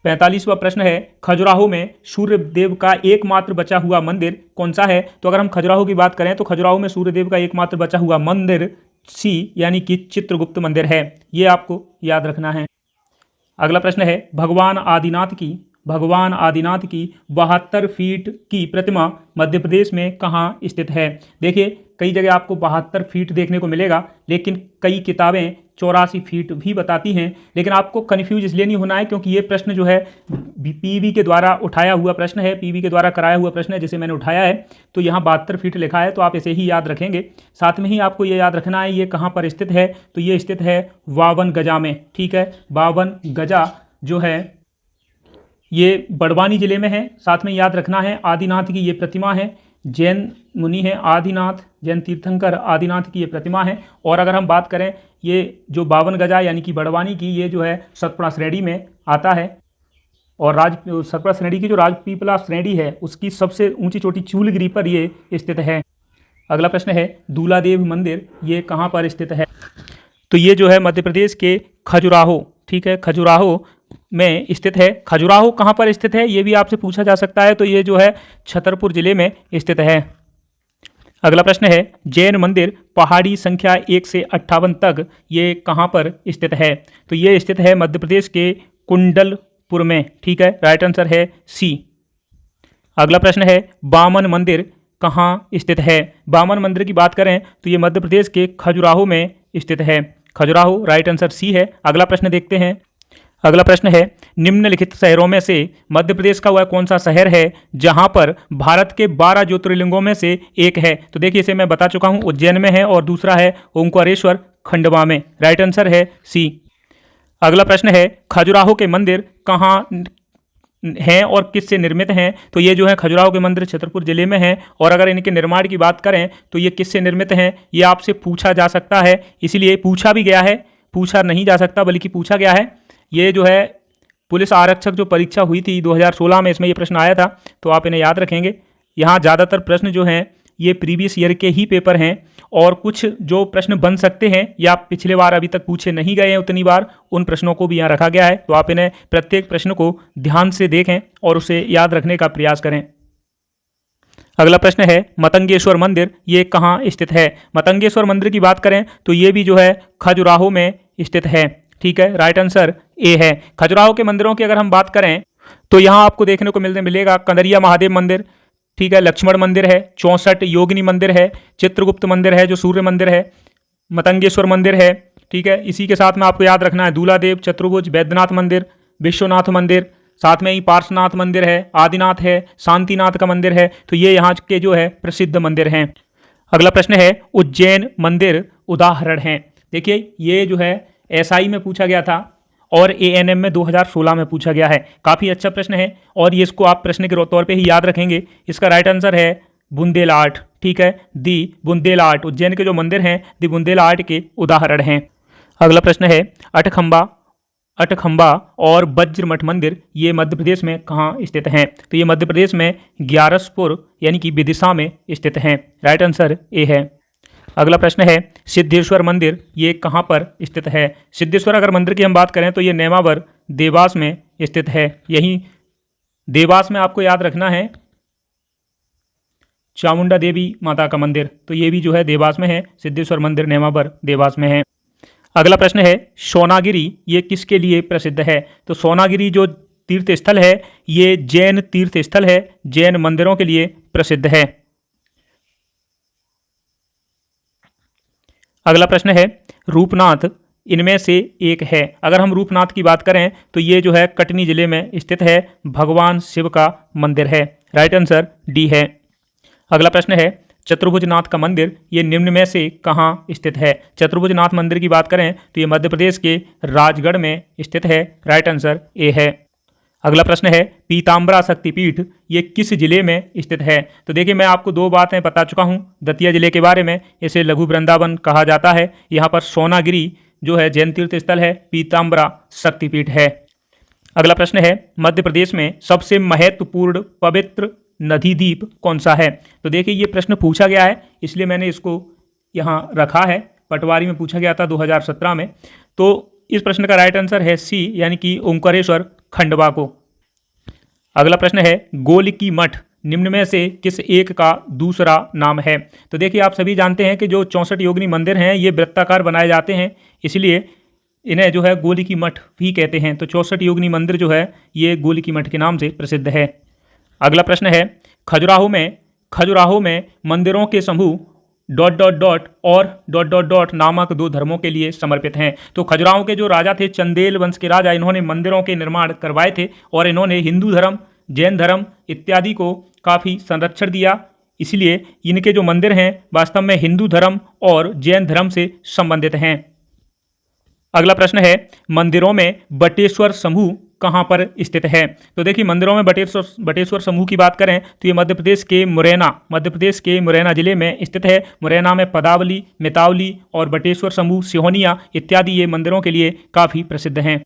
45वां प्रश्न है खजुराहो में सूर्य देव का एकमात्र बचा हुआ मंदिर कौन सा है। तो अगर हम खजुराहो की बात करें तो खजुराहो में सूर्य देव का एकमात्र बचा हुआ मंदिर सी यानी कि चित्रगुप्त मंदिर है, ये आपको याद रखना है। अगला प्रश्न है भगवान आदिनाथ की 72 फीट की प्रतिमा मध्य प्रदेश में कहाँ स्थित है। देखिए कई जगह आपको 72 फीट देखने को मिलेगा, लेकिन कई किताबें 84 फीट भी बताती हैं। लेकिन आपको कन्फ्यूज इसलिए नहीं होना है क्योंकि ये प्रश्न जो है पीवी के द्वारा उठाया हुआ प्रश्न है, पीवी के द्वारा कराया हुआ प्रश्न है जिसे मैंने उठाया है। तो यहाँ 72 फीट लिखा है तो आप इसे ही याद रखेंगे। साथ में ही आपको ये याद रखना है ये कहाँ पर स्थित है। तो ये स्थित है 52 गजा में, ठीक है। 52 गजा जो है ये बड़वानी जिले में है। साथ में याद रखना है आदिनाथ की ये प्रतिमा है, जैन मुनि है आदिनाथ, जैन तीर्थंकर आदिनाथ की ये प्रतिमा है। और अगर हम बात करें ये जो 52 गजा यानी कि बड़वानी की, ये जो है सतपुड़ा श्रेणी में आता है। और सतपुड़ा श्रेणी की जो राजपीपला श्रेणी है उसकी सबसे ऊंची चोटी चूलगिरी पर ये स्थित है। अगला प्रश्न है दूलादेव मंदिर ये कहाँ पर स्थित है। तो ये जो है मध्य प्रदेश के खजुराहो, ठीक है, खजुराहो में स्थित है। खजुराहो कहाँ पर स्थित है ये भी आपसे पूछा जा सकता है। तो ये जो है छतरपुर जिले में स्थित है। अगला प्रश्न है जैन मंदिर पहाड़ी संख्या 1 से 58 तक ये कहाँ पर स्थित है। तो ये स्थित है मध्य प्रदेश के कुंडलपुर में, ठीक है। राइट आंसर है सी। अगला प्रश्न है बामन मंदिर कहाँ स्थित है। बामन मंदिर की बात करें तो ये मध्य प्रदेश के खजुराहो में स्थित है। खजुराहो, राइट आंसर सी है। अगला प्रश्न देखते हैं। अगला प्रश्न है निम्नलिखित शहरों में से मध्य प्रदेश का वह कौन सा शहर है जहां पर भारत के 12 ज्योतिर्लिंगों में से एक है। तो देखिए इसे मैं बता चुका हूं, उज्जैन में है और दूसरा है ओंकारेश्वर खंडवा में। राइट आंसर है सी। अगला प्रश्न है खजुराहो के मंदिर कहाँ हैं और किससे निर्मित हैं। तो ये जो है खजुराहो के मंदिर छतरपुर जिले में हैं। और अगर इनके निर्माण की बात करें तो ये किससे निर्मित हैं ये आपसे पूछा जा सकता है, इसीलिए पूछा भी गया है, पूछा नहीं जा सकता बल्कि पूछा गया है। ये जो है पुलिस आरक्षक जो परीक्षा हुई थी 2016 में, इसमें ये प्रश्न आया था, तो आप इन्हें याद रखेंगे। यहाँ ज़्यादातर प्रश्न जो हैं ये प्रीवियस ईयर के ही पेपर हैं और कुछ जो प्रश्न बन सकते हैं या पिछले बार अभी तक पूछे नहीं गए हैं उतनी बार, उन प्रश्नों को भी यहाँ रखा गया है। तो आप इन्हें प्रत्येक प्रश्न को ध्यान से देखें और उसे याद रखने का प्रयास करें। अगला प्रश्न है मतंगेश्वर मंदिर ये कहाँ स्थित है। मतंगेश्वर मंदिर की बात करें तो ये भी जो है खजुराहो में स्थित है, ठीक है। राइट आंसर ए है। खजुराहो के मंदिरों की अगर हम बात करें तो यहाँ आपको देखने को मिलेगा कंदरिया महादेव मंदिर, ठीक है, लक्ष्मण मंदिर है, 64 योगिनी मंदिर है, चित्रगुप्त मंदिर है जो सूर्य मंदिर है, मतंगेश्वर मंदिर है, ठीक है। इसी के साथ में आपको याद रखना है दूलादेव, चतुर्भुज, वैद्यनाथ मंदिर, विश्वनाथ मंदिर, साथ में ही पार्श्वनाथ मंदिर है, आदिनाथ है, शांतिनाथ का मंदिर है। तो ये यहाँ के जो है प्रसिद्ध मंदिर हैं। अगला प्रश्न है उज्जैन मंदिर उदाहरण हैं। देखिए ये जो है एसआई में पूछा गया था और एएनएम में 2016 में पूछा गया है। काफ़ी अच्छा प्रश्न है और ये इसको आप प्रश्न के तौर पे ही याद रखेंगे। इसका राइट आंसर है बुंदेलाट, ठीक है, दी बुंदेलाट। उज्जैन के जो मंदिर हैं दी बुंदेलाट के उदाहरण हैं। अगला प्रश्न है अटखंबा और वज्रमठ मंदिर ये मध्य प्रदेश में कहाँ स्थित हैं। तो ये मध्य प्रदेश में ग्यारसपुर यानी कि विदिशा में स्थित हैं। राइट आंसर ए है। अगला प्रश्न है सिद्धेश्वर मंदिर ये कहाँ पर स्थित है। सिद्धेश्वर अगर मंदिर की हम बात करें तो ये नेमावर देवास में स्थित है। यही देवास में आपको याद रखना है चामुंडा देवी माता का मंदिर, तो ये भी जो है देवास में है। सिद्धेश्वर मंदिर नेमावर देवास में है। अगला प्रश्न है सोनागिरी ये किसके लिए प्रसिद्ध है? तो सोनागिरी जो तीर्थ स्थल है ये जैन तीर्थ स्थल है, जैन मंदिरों के लिए प्रसिद्ध है। अगला प्रश्न है रूपनाथ इनमें से एक है। अगर हम रूपनाथ की बात करें तो ये जो है कटनी जिले में स्थित है, भगवान शिव का मंदिर है। राइट आंसर डी है। अगला प्रश्न है चतुर्भुजनाथ का मंदिर ये निम्न में से कहाँ स्थित है? चतुर्भुजनाथ मंदिर की बात करें तो ये मध्य प्रदेश के राजगढ़ में स्थित है। राइट आंसर ए है। अगला प्रश्न है पीताम्बरा शक्तिपीठ ये किस जिले में स्थित है? तो देखिए मैं आपको दो बातें बता चुका हूँ दतिया जिले के बारे में, इसे लघु वृंदावन कहा जाता है। यहाँ पर सोनागिरी जो है जैन तीर्थ स्थल है, पीताम्बरा शक्तिपीठ है। अगला प्रश्न है मध्य प्रदेश में सबसे महत्वपूर्ण पवित्र नदी द्वीप कौन सा है? तो देखिए ये प्रश्न पूछा गया है इसलिए मैंने इसको यहाँ रखा है, पटवारी में पूछा गया था 2017 में। तो इस प्रश्न का राइट आंसर है सी यानी कि ओंकारेश्वर खंडवा को। अगला प्रश्न है गोलकी मठ निम्न में से किस एक का दूसरा नाम है? तो देखिए आप सभी जानते हैं कि जो 64 योगिनी मंदिर हैं ये वृत्ताकार बनाए जाते हैं, इसलिए इन्हें जो है गोलकी मठ भी कहते हैं। तो 64 योगिनी मंदिर जो है ये गोलकी मठ के नाम से प्रसिद्ध है। अगला प्रश्न है खजुराहो में मंदिरों के समूह ... और ... नामक दो धर्मों के लिए समर्पित हैं। तो खजुराहो के जो राजा थे चंदेल वंश के राजा, इन्होंने मंदिरों के निर्माण करवाए थे और इन्होंने हिंदू धर्म, जैन धर्म इत्यादि को काफ़ी संरक्षण दिया, इसलिए इनके जो मंदिर हैं वास्तव में हिंदू धर्म और जैन धर्म से संबंधित हैं। अगला प्रश्न है मंदिरों में बटेश्वर समूह कहाँ पर स्थित है? तो देखिए मंदिरों में बटेश्वर समूह की बात करें तो ये मध्य प्रदेश के मुरैना जिले में स्थित है। मुरैना में पदावली, मितावली और बटेश्वर समूह, सिहोनिया इत्यादि ये मंदिरों के लिए काफ़ी प्रसिद्ध हैं।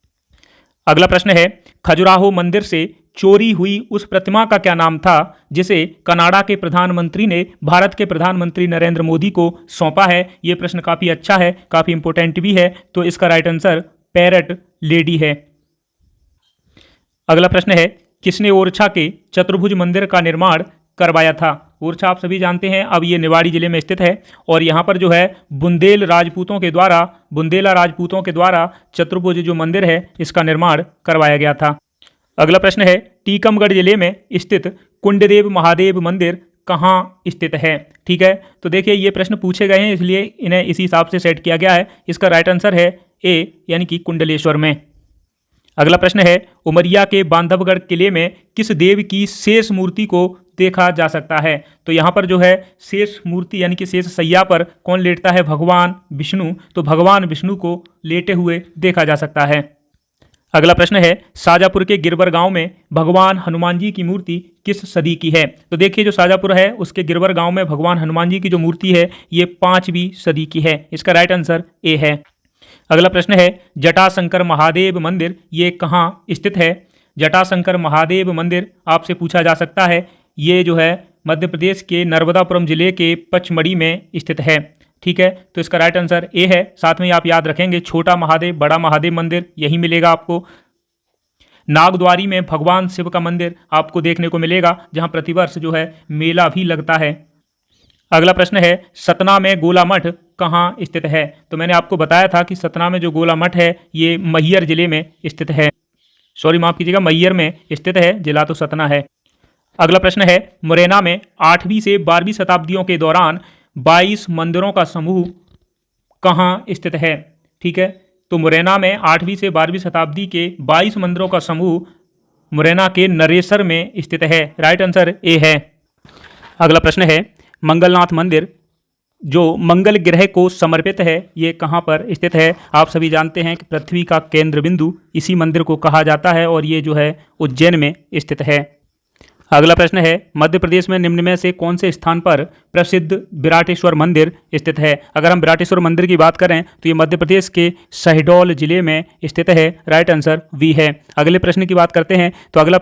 अगला प्रश्न है खजुराहो मंदिर से चोरी हुई उस प्रतिमा का क्या नाम था जिसे कनाडा के प्रधानमंत्री ने भारत के प्रधानमंत्री नरेंद्र मोदी को सौंपा है? ये प्रश्न काफ़ी अच्छा है, काफ़ी इंपॉर्टेंट भी है, तो इसका राइट आंसर पैरट लेडी है। अगला प्रश्न है किसने ओरछा के चतुर्भुज मंदिर का निर्माण करवाया था? ओरछा आप सभी जानते हैं अब ये निवाड़ी जिले में स्थित है और यहाँ पर जो है बुंदेला राजपूतों के द्वारा चतुर्भुज जो मंदिर है इसका निर्माण करवाया गया था। अगला प्रश्न है टीकमगढ़ जिले में स्थित कुंडदेव महादेव मंदिर कहाँ स्थित है? ठीक है, तो देखिए ये प्रश्न पूछे गए हैं इसलिए इन्हें इसी हिसाब से सेट किया गया है। इसका राइट आंसर है ए यानी कि कुंडलेश्वर में। अगला प्रश्न है उमरिया के बांधवगढ़ किले में किस देव की शेष मूर्ति को देखा जा सकता है? तो यहाँ पर जो है शेष मूर्ति यानी कि शेष सैया पर कौन लेटता है? भगवान विष्णु। तो भगवान विष्णु को लेटे हुए देखा जा सकता है। अगला प्रश्न है शाजापुर के गिरवर गांव में भगवान हनुमान जी की मूर्ति किस सदी की है? तो देखिए जो शाजापुर है उसके गिरवर गांव में भगवान हनुमान जी की जो मूर्ति है ये 5वीं सदी की है। इसका राइट आंसर ए है। अगला प्रश्न है जटाशंकर महादेव मंदिर ये कहाँ स्थित है? जटाशंकर महादेव मंदिर आपसे पूछा जा सकता है, ये जो है मध्य प्रदेश के नर्मदापुरम जिले के पचमढ़ी में स्थित है। ठीक है, तो इसका राइट आंसर ए है। साथ में आप याद रखेंगे छोटा महादेव, बड़ा महादेव मंदिर यही मिलेगा आपको। नागद्वारी में भगवान शिव का मंदिर आपको देखने को मिलेगा जहाँ प्रतिवर्ष जो है मेला भी लगता है। अगला प्रश्न है सतना में गोला मठ कहाँ स्थित है? तो मैंने आपको बताया था कि सतना में जो गोला मठ है ये मैहर जिले में स्थित है, माफ कीजिएगा मैहर में स्थित है, जिला तो सतना है। अगला प्रश्न है मुरैना में 8वीं से 12वीं शताब्दियों के दौरान 22 मंदिरों का समूह कहाँ स्थित है? ठीक है, तो मुरैना में 8वीं से 12वीं शताब्दी के 22 मंदिरों का समूह मुरैना के नरेसर में स्थित है। राइट आंसर ए है। अगला प्रश्न है मंगलनाथ मंदिर जो मंगल ग्रह को समर्पित है ये कहाँ पर स्थित है? आप सभी जानते हैं कि पृथ्वी का केंद्र बिंदु इसी मंदिर को कहा जाता है और ये जो है उज्जैन में स्थित है। अगला प्रश्न है मध्य प्रदेश में निम्न में से कौन से स्थान पर प्रसिद्ध विराटेश्वर मंदिर स्थित है? अगर हम विराटेश्वर मंदिर की बात करें तो ये मध्य प्रदेश के शहडोल जिले में स्थित है। राइट आंसर वी है। अगले प्रश्न की बात करते हैं तो अगला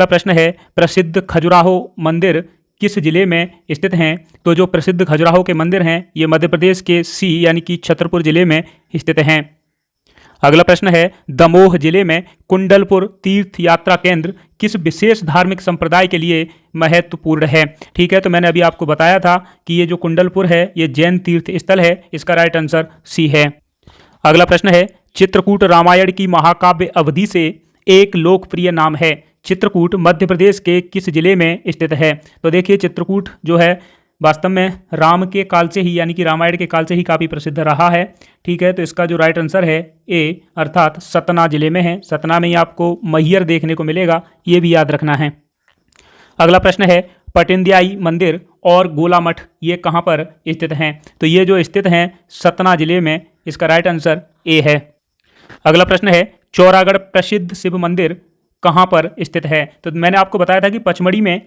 प्रश्न है प्रसिद्ध खजुराहो मंदिर किस जिले में स्थित हैं? तो जो प्रसिद्ध खजुराहो के मंदिर हैं ये मध्य प्रदेश के सी यानी कि छतरपुर जिले में स्थित हैं। अगला प्रश्न है, दमोह जिले में कुंडलपुर तीर्थ यात्रा केंद्र किस विशेष धार्मिक संप्रदाय के लिए महत्वपूर्ण है? ठीक है, तो मैंने अभी आपको बताया था कि ये जो कुंडलपुर है ये जैन तीर्थ स्थल है। इसका राइट आंसर सी है। अगला प्रश्न है, चित्रकूट रामायण की महाकाव्य अवधि से एक लोकप्रिय नाम है। चित्रकूट मध्य प्रदेश के किस जिले में स्थित है? तो देखिए, चित्रकूट जो है वास्तव में राम के काल से ही, यानी कि रामायण के काल से ही काफ़ी प्रसिद्ध रहा है। ठीक है, तो इसका जो राइट आंसर है ए, अर्थात सतना जिले में है। सतना में ही आपको मैहर देखने को मिलेगा, ये भी याद रखना है। अगला प्रश्न है, पटिंद्याई मंदिर और गोला मठ ये कहाँ पर स्थित हैं? तो ये जो स्थित हैं सतना जिले में। इसका राइट आंसर ए है। अगला प्रश्न है, चौरागढ़ प्रसिद्ध शिव मंदिर कहाँ पर स्थित है? तो मैंने आपको बताया था कि पचमढ़ी में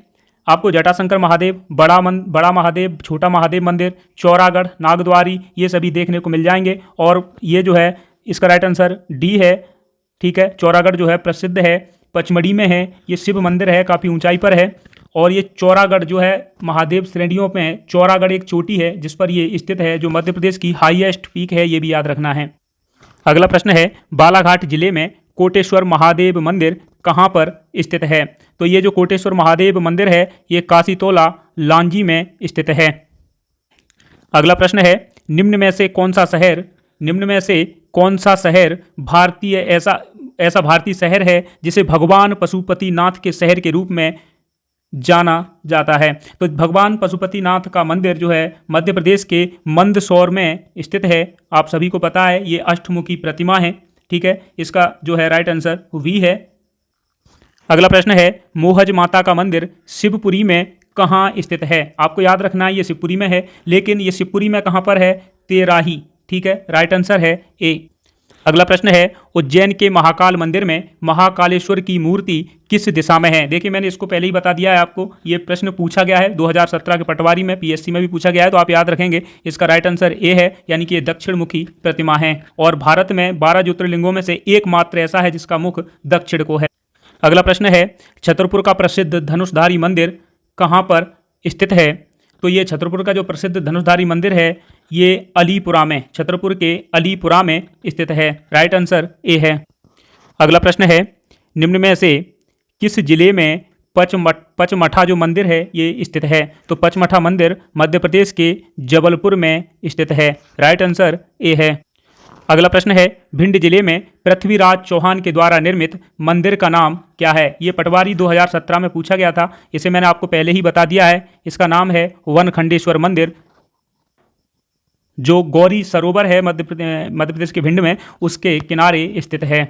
आपको जटाशंकर महादेव, बड़ा महादेव, छोटा महादेव मंदिर, चौरागढ़, नागद्वारी ये सभी देखने को मिल जाएंगे। और ये जो है इसका राइट आंसर डी है। ठीक है, चौरागढ़ जो है प्रसिद्ध है, पचमढ़ी में है। ये शिव मंदिर है, काफ़ी ऊंचाई पर है। और ये चौरागढ़ जो है महादेव श्रेणियों में चौरागढ़ एक चोटी है जिस पर ये स्थित है, जो मध्य प्रदेश की हाईएस्ट पीक है, ये भी याद रखना है। अगला प्रश्न है, बालाघाट जिले में कोटेश्वर महादेव मंदिर कहाँ पर स्थित है? तो ये जो कोटेश्वर महादेव मंदिर है ये काशीतोला लांजी में स्थित है। अगला प्रश्न है, निम्न में से कौन सा शहर भारतीय ऐसा भारतीय शहर है जिसे भगवान पशुपतिनाथ के शहर के रूप में जाना जाता है? तो भगवान पशुपतिनाथ का मंदिर जो है मध्य प्रदेश के मंदसौर में स्थित है। आप सभी को पता है ये अष्टमुखी प्रतिमा है। ठीक है, इसका जो है राइट आंसर वी है। अगला प्रश्न है, मोहज माता का मंदिर शिवपुरी में कहाँ स्थित है? आपको याद रखना है ये शिवपुरी में है, लेकिन ये शिवपुरी में कहाँ पर है? तेराही। ठीक है, राइट आंसर है ए। अगला प्रश्न है, उज्जैन के महाकाल मंदिर में महाकालेश्वर की मूर्ति किस दिशा में है? देखिए, मैंने इसको पहले ही बता दिया है आपको। ये प्रश्न पूछा गया है 2017 के पटवारी में, पीएससी में भी पूछा गया है, तो आप याद रखेंगे। इसका राइट आंसर ए है, यानी कि ये दक्षिण मुखी प्रतिमा है। और भारत में 12 ज्योतिर्लिंगों में से एकमात्र ऐसा है जिसका मुख दक्षिण को है। अगला प्रश्न है, छतरपुर का प्रसिद्ध धनुषधारी मंदिर कहाँ पर स्थित है? तो ये छतरपुर का जो प्रसिद्ध धनुषधारी मंदिर है ये अलीपुरा में, छतरपुर के अलीपुरा में स्थित है। राइट आंसर ए है। अगला प्रश्न है, निम्न में से किस जिले में पचमठा जो मंदिर है ये स्थित है? तो पचमठा मंदिर मध्य प्रदेश के जबलपुर में स्थित है। राइट आंसर ए है। अगला प्रश्न है, भिंड जिले में पृथ्वीराज चौहान के द्वारा निर्मित मंदिर का नाम क्या है? ये पटवारी 2017 में पूछा गया था, इसे मैंने आपको पहले ही बता दिया है। इसका नाम है वनखंडेश्वर मंदिर, जो गौरी सरोवर है मध्य प्रदेश के भिंड में, उसके किनारे स्थित है।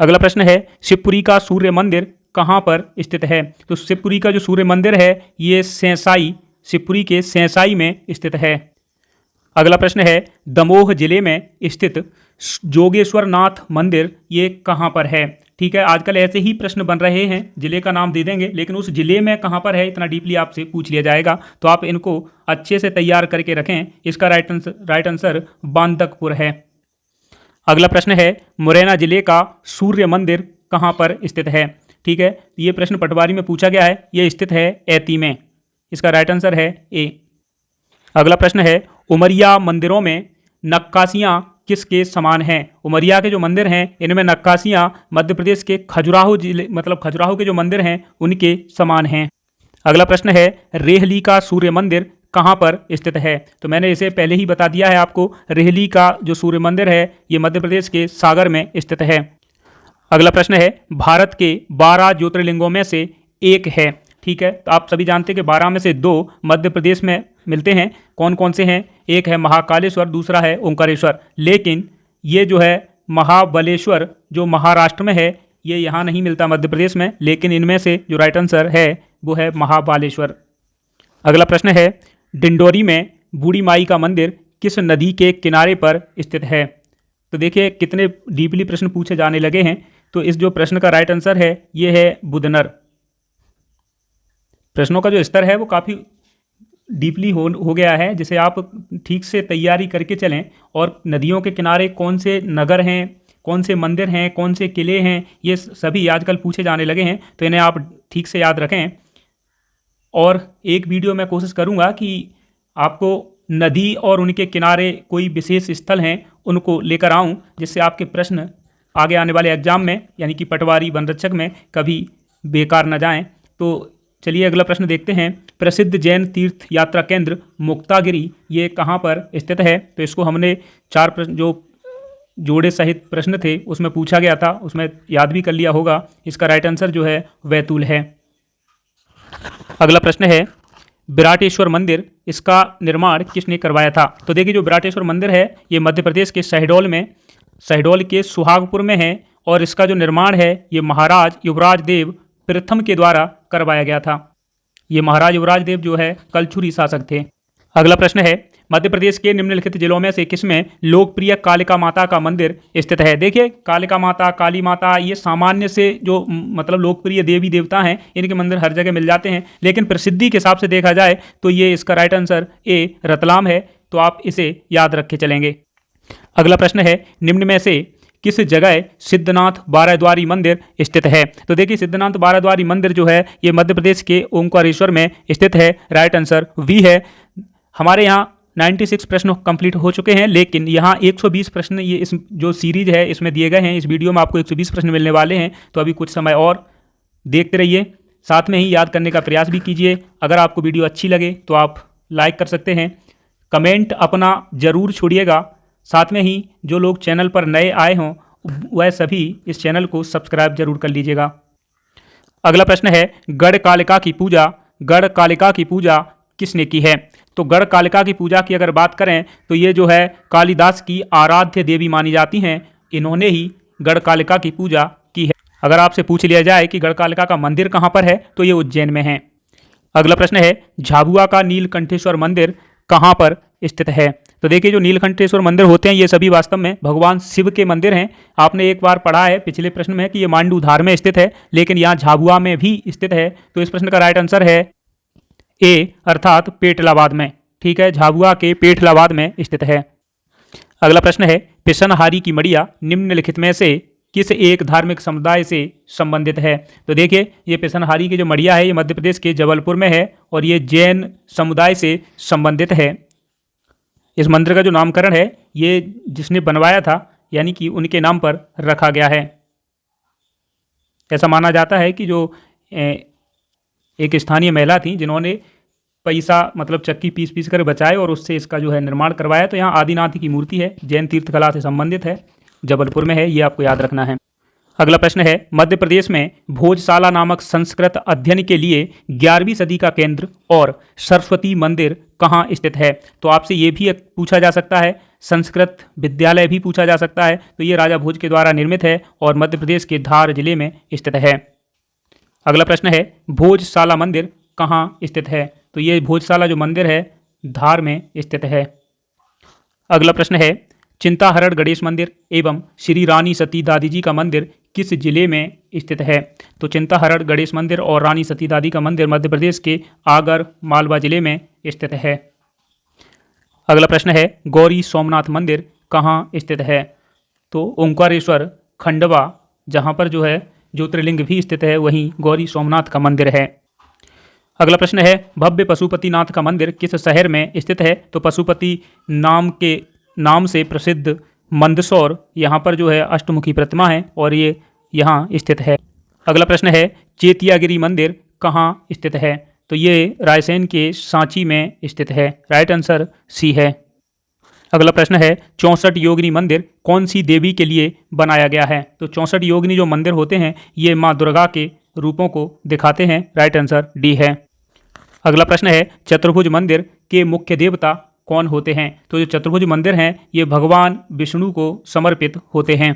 अगला प्रश्न है, शिवपुरी का सूर्य मंदिर कहाँ पर स्थित है? तो शिवपुरी का जो सूर्य मंदिर है ये शिवपुरी के सेंसाई में स्थित है। अगला प्रश्न है, दमोह जिले में स्थित जोगेश्वर नाथ मंदिर ये कहाँ पर है? ठीक है, आजकल ऐसे ही प्रश्न बन रहे हैं, जिले का नाम दे देंगे लेकिन उस जिले में कहाँ पर है इतना डीपली आपसे पूछ लिया जाएगा, तो आप इनको अच्छे से तैयार करके रखें। इसका राइट आंसर बांदकपुर है। अगला प्रश्न है, मुरैना जिले का सूर्य मंदिर कहाँ पर स्थित है? ठीक है, ये प्रश्न पटवारी में पूछा गया है, ये स्थित है ऐती में। इसका राइट आंसर है ए। अगला प्रश्न है, उमरिया मंदिरों में नक्काशियाँ किसके समान हैं? उमरिया के जो मंदिर हैं इनमें नक्काशियाँ मध्य प्रदेश के खजुराहो जिले, मतलब खजुराहो के जो मंदिर हैं उनके समान हैं। अगला प्रश्न है, रेहली का सूर्य मंदिर कहाँ पर स्थित है? तो मैंने इसे पहले ही बता दिया है आपको। रेहली का जो सूर्य मंदिर है ये मध्य प्रदेश के सागर में स्थित है। अगला प्रश्न है, भारत के 12 ज्योतिर्लिंगों में से एक है। ठीक है, तो आप सभी जानते हैं कि 12 में से 2 मध्य प्रदेश में मिलते हैं। कौन कौन से हैं? एक है महाकालेश्वर, दूसरा है ओंकारेश्वर। लेकिन ये जो है महाबलेश्वर जो महाराष्ट्र में है ये यहाँ नहीं मिलता मध्य प्रदेश में, लेकिन इनमें से जो राइट आंसर है वो है महाबालेश्वर। अगला प्रश्न है, डिंडोरी में बूढ़ी माई का मंदिर किस नदी के किनारे पर स्थित है? तो देखिए कितने डीपली प्रश्न पूछे जाने लगे हैं। तो इस जो प्रश्न का राइट आंसर है ये है बुधनर। प्रश्नों का जो स्तर है वो काफ़ी डीपली हो गया है, जिसे आप ठीक से तैयारी करके चलें। और नदियों के किनारे कौन से नगर हैं, कौन से मंदिर हैं, कौन से किले हैं, ये सभी आजकल पूछे जाने लगे हैं, तो इन्हें आप ठीक से याद रखें। और एक वीडियो में कोशिश करूंगा कि आपको नदी और उनके किनारे कोई विशेष स्थल हैं उनको लेकर आऊँ जिससे आपके प्रश्न आगे आने वाले एग्जाम में यानी कि पटवारी वनरक्षक में कभी बेकार न जाएं। तो चलिए अगला प्रश्न देखते हैं। प्रसिद्ध जैन तीर्थ यात्रा केंद्र मुक्तागिरी ये कहाँ पर स्थित है? तो इसको हमने 4 प्रश्न जो जोड़े सहित प्रश्न थे उसमें पूछा गया था, उसमें याद भी कर लिया होगा। इसका राइट आंसर जो है बैतूल है। अगला प्रश्न है विराटेश्वर मंदिर, इसका निर्माण किसने करवाया था? तो देखिए जो विराटेश्वर मंदिर है ये मध्य प्रदेश के शहडोल के सुहागपुर में है और इसका जो निर्माण है ये महाराज युवराज देव प्रथम के द्वारा करवाया गया था। ये महाराज युवराज देव जो है कलचुरी शासक थे। अगला प्रश्न है मध्य प्रदेश के निम्नलिखित जिलों में से किसमें लोकप्रिय कालिका माता का मंदिर स्थित है? देखिए कालिका माता, काली माता ये सामान्य से जो मतलब लोकप्रिय देवी देवता हैं, इनके मंदिर हर जगह मिल जाते हैं, लेकिन प्रसिद्धि के हिसाब से देखा जाए तो ये इसका राइट आंसर ए रतलाम है। तो आप इसे याद रखे चलेंगे। अगला प्रश्न है निम्न में से किस जगह सिद्धनाथ बाराद्वारी मंदिर स्थित है? तो देखिए सिद्धनाथ बाराद्वारी मंदिर जो है ये मध्य प्रदेश के ओंकारेश्वर में स्थित है। राइट आंसर वी है। हमारे यहाँ 96 प्रश्न कंप्लीट हो चुके हैं, लेकिन यहाँ 120 प्रश्न ये इस जो सीरीज है इसमें दिए गए हैं। इस वीडियो में आपको 120 प्रश्न मिलने वाले हैं, तो अभी कुछ समय और देखते रहिए, साथ में ही याद करने का प्रयास भी कीजिए। अगर आपको वीडियो अच्छी लगे तो आप लाइक कर सकते हैं, कमेंट अपना ज़रूर छोड़िएगा। साथ में ही जो लोग चैनल पर नए आए हों वह सभी इस चैनल को सब्सक्राइब जरूर कर लीजिएगा। अगला प्रश्न है गढ़ कालिका की पूजा किसने की है? तो गढ़ कालिका की पूजा की अगर बात करें तो ये जो है कालिदास की आराध्य देवी मानी जाती हैं। इन्होंने ही गढ़ कालिका की पूजा की है। अगर आपसे पूछ लिया जाए कि गढ़ कालिका का मंदिर कहाँ पर है तो ये उज्जैन में है। अगला प्रश्न है झाबुआ का नीलकंठेश्वर मंदिर कहाँ पर स्थित है? तो देखिए जो नीलकंठेश्वर मंदिर होते हैं ये सभी वास्तव में भगवान शिव के मंदिर हैं। आपने एक बार पढ़ा है पिछले प्रश्न में कि ये मांडूधार में स्थित है, लेकिन यहाँ झाबुआ में भी स्थित है। तो इस प्रश्न का राइट आंसर है ए अर्थात पेटलाबाद में। ठीक है, झाबुआ के पेटलाबाद में स्थित है। अगला प्रश्न है पिसनहारी की मड़िया निम्नलिखित में से किस एक धार्मिक समुदाय से संबंधित है? तो देखिए ये पिसनहारी की जो मड़िया है ये मध्य प्रदेश के जबलपुर में है और ये जैन समुदाय से संबंधित है। इस मंदिर का जो नामकरण है ये जिसने बनवाया था यानी कि उनके नाम पर रखा गया है। ऐसा माना जाता है कि जो एक स्थानीय महिला थी जिन्होंने पैसा मतलब चक्की पीस पीस कर बचाए और उससे इसका जो है निर्माण करवाया। तो यहाँ आदिनाथ की मूर्ति है, जैन तीर्थ कला से संबंधित है, जबलपुर में है, ये आपको याद रखना है। अगला प्रश्न है मध्य प्रदेश में भोजशाला नामक संस्कृत अध्ययन के लिए 11वीं सदी का केंद्र और सरस्वती मंदिर कहाँ स्थित है? तो आपसे ये भी पूछा जा सकता है, संस्कृत विद्यालय भी पूछा जा सकता है। तो ये राजा भोज के द्वारा निर्मित है और मध्य प्रदेश के धार जिले में स्थित है। अगला प्रश्न है भोजशाला मंदिर कहाँ स्थित है? तो ये भोजशाला जो मंदिर है धार में स्थित है। अगला प्रश्न है चिंताहरण गणेश मंदिर एवं श्री रानी सती दादी जी का मंदिर किस जिले में स्थित है? तो चिंताहरण गणेश मंदिर और रानी सती दादी का मंदिर मध्य प्रदेश के आगर मालवा जिले में स्थित है। अगला प्रश्न है गौरी सोमनाथ मंदिर कहाँ स्थित है? तो ओंकारेश्वर खंडवा जहाँ पर जो है ज्योतिर्लिंग भी स्थित है वहीं गौरी सोमनाथ का मंदिर है। अगला प्रश्न है भव्य पशुपतिनाथ का मंदिर किस शहर में स्थित है? तो पशुपति नाम से प्रसिद्ध मंदसौर यहाँ पर जो है अष्टमुखी प्रतिमा है और ये यहाँ स्थित है। अगला प्रश्न है चेतियागिरी मंदिर कहाँ स्थित है? तो ये रायसेन के सांची में स्थित है। राइट आंसर सी है। अगला प्रश्न है 64 योगिनी मंदिर कौन सी देवी के लिए बनाया गया है? तो 64 योगिनी जो मंदिर होते हैं ये माँ दुर्गा के रूपों को दिखाते हैं। राइट आंसर डी है। अगला प्रश्न है चतुर्भुज मंदिर के मुख्य देवता कौन होते हैं? तो जो चतुर्भुज मंदिर हैं ये भगवान विष्णु को समर्पित होते हैं।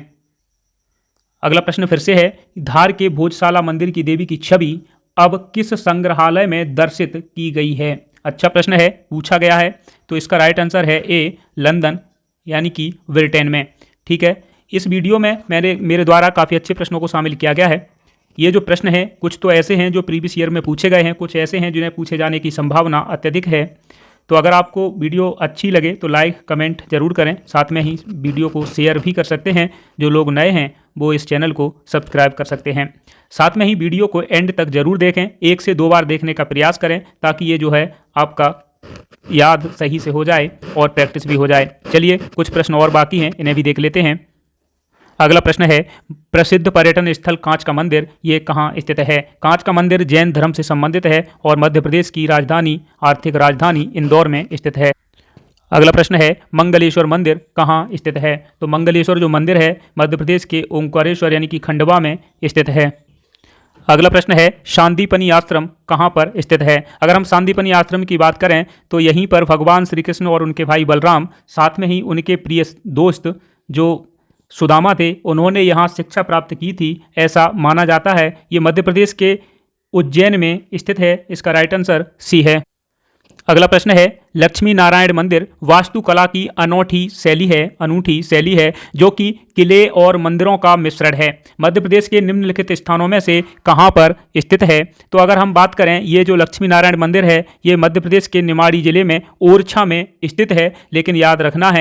अगला प्रश्न फिर से है धार के भोजशाला मंदिर की देवी की छवि अब किस संग्रहालय में दर्शित की गई है? अच्छा प्रश्न है, पूछा गया है। तो इसका राइट आंसर है ए लंदन यानी कि ब्रिटेन में। ठीक है, इस वीडियो में मेरे द्वारा काफ़ी अच्छे प्रश्नों को शामिल किया गया है। ये जो प्रश्न हैं कुछ तो ऐसे हैं जो प्रीवियस ईयर में पूछे गए हैं, कुछ ऐसे हैं जिन्हें पूछे जाने की संभावना अत्यधिक है। तो अगर आपको वीडियो अच्छी लगे तो लाइक कमेंट जरूर करें, साथ में ही वीडियो को शेयर भी कर सकते हैं। जो लोग नए हैं वो इस चैनल को सब्सक्राइब कर सकते हैं। साथ में ही वीडियो को एंड तक जरूर देखें, 1 से 2 बार देखने का प्रयास करें ताकि ये जो है आपका याद सही से हो जाए और प्रैक्टिस भी हो जाए। चलिए कुछ प्रश्न और बाकी हैं, इन्हें भी देख लेते हैं। अगला प्रश्न है, प्रसिद्ध पर्यटन स्थल कांच का मंदिर ये कहाँ स्थित है? कांच का मंदिर जैन धर्म से संबंधित है और मध्य प्रदेश की राजधानी, आर्थिक राजधानी इंदौर में स्थित है। अगला प्रश्न है, मंगलेश्वर मंदिर कहाँ स्थित है? तो मंगलेश्वर जो मंदिर है मध्य प्रदेश के ओंकारेश्वर यानी कि खंडवा में स्थित है। अगला प्रश्न है, सांदीपनि आश्रम कहाँ पर स्थित है? अगर हम सांदीपनि आश्रम की बात करें तो यहीं पर भगवान श्री कृष्ण और उनके भाई बलराम, साथ में ही उनके प्रिय दोस्त जो सुदामा थे, उन्होंने यहाँ शिक्षा प्राप्त की थी, ऐसा माना जाता है। ये मध्य प्रदेश के उज्जैन में स्थित है। इसका राइट आंसर सी है। अगला प्रश्न है, लक्ष्मी नारायण मंदिर वास्तुकला की अनूठी शैली है जो कि किले और मंदिरों का मिश्रण है। मध्य प्रदेश के निम्नलिखित स्थानों में से कहाँ पर स्थित है? तो अगर हम बात करें, ये जो लक्ष्मी नारायण मंदिर है ये मध्य प्रदेश के निमाड़ी जिले में ओरछा में स्थित है। लेकिन याद रखना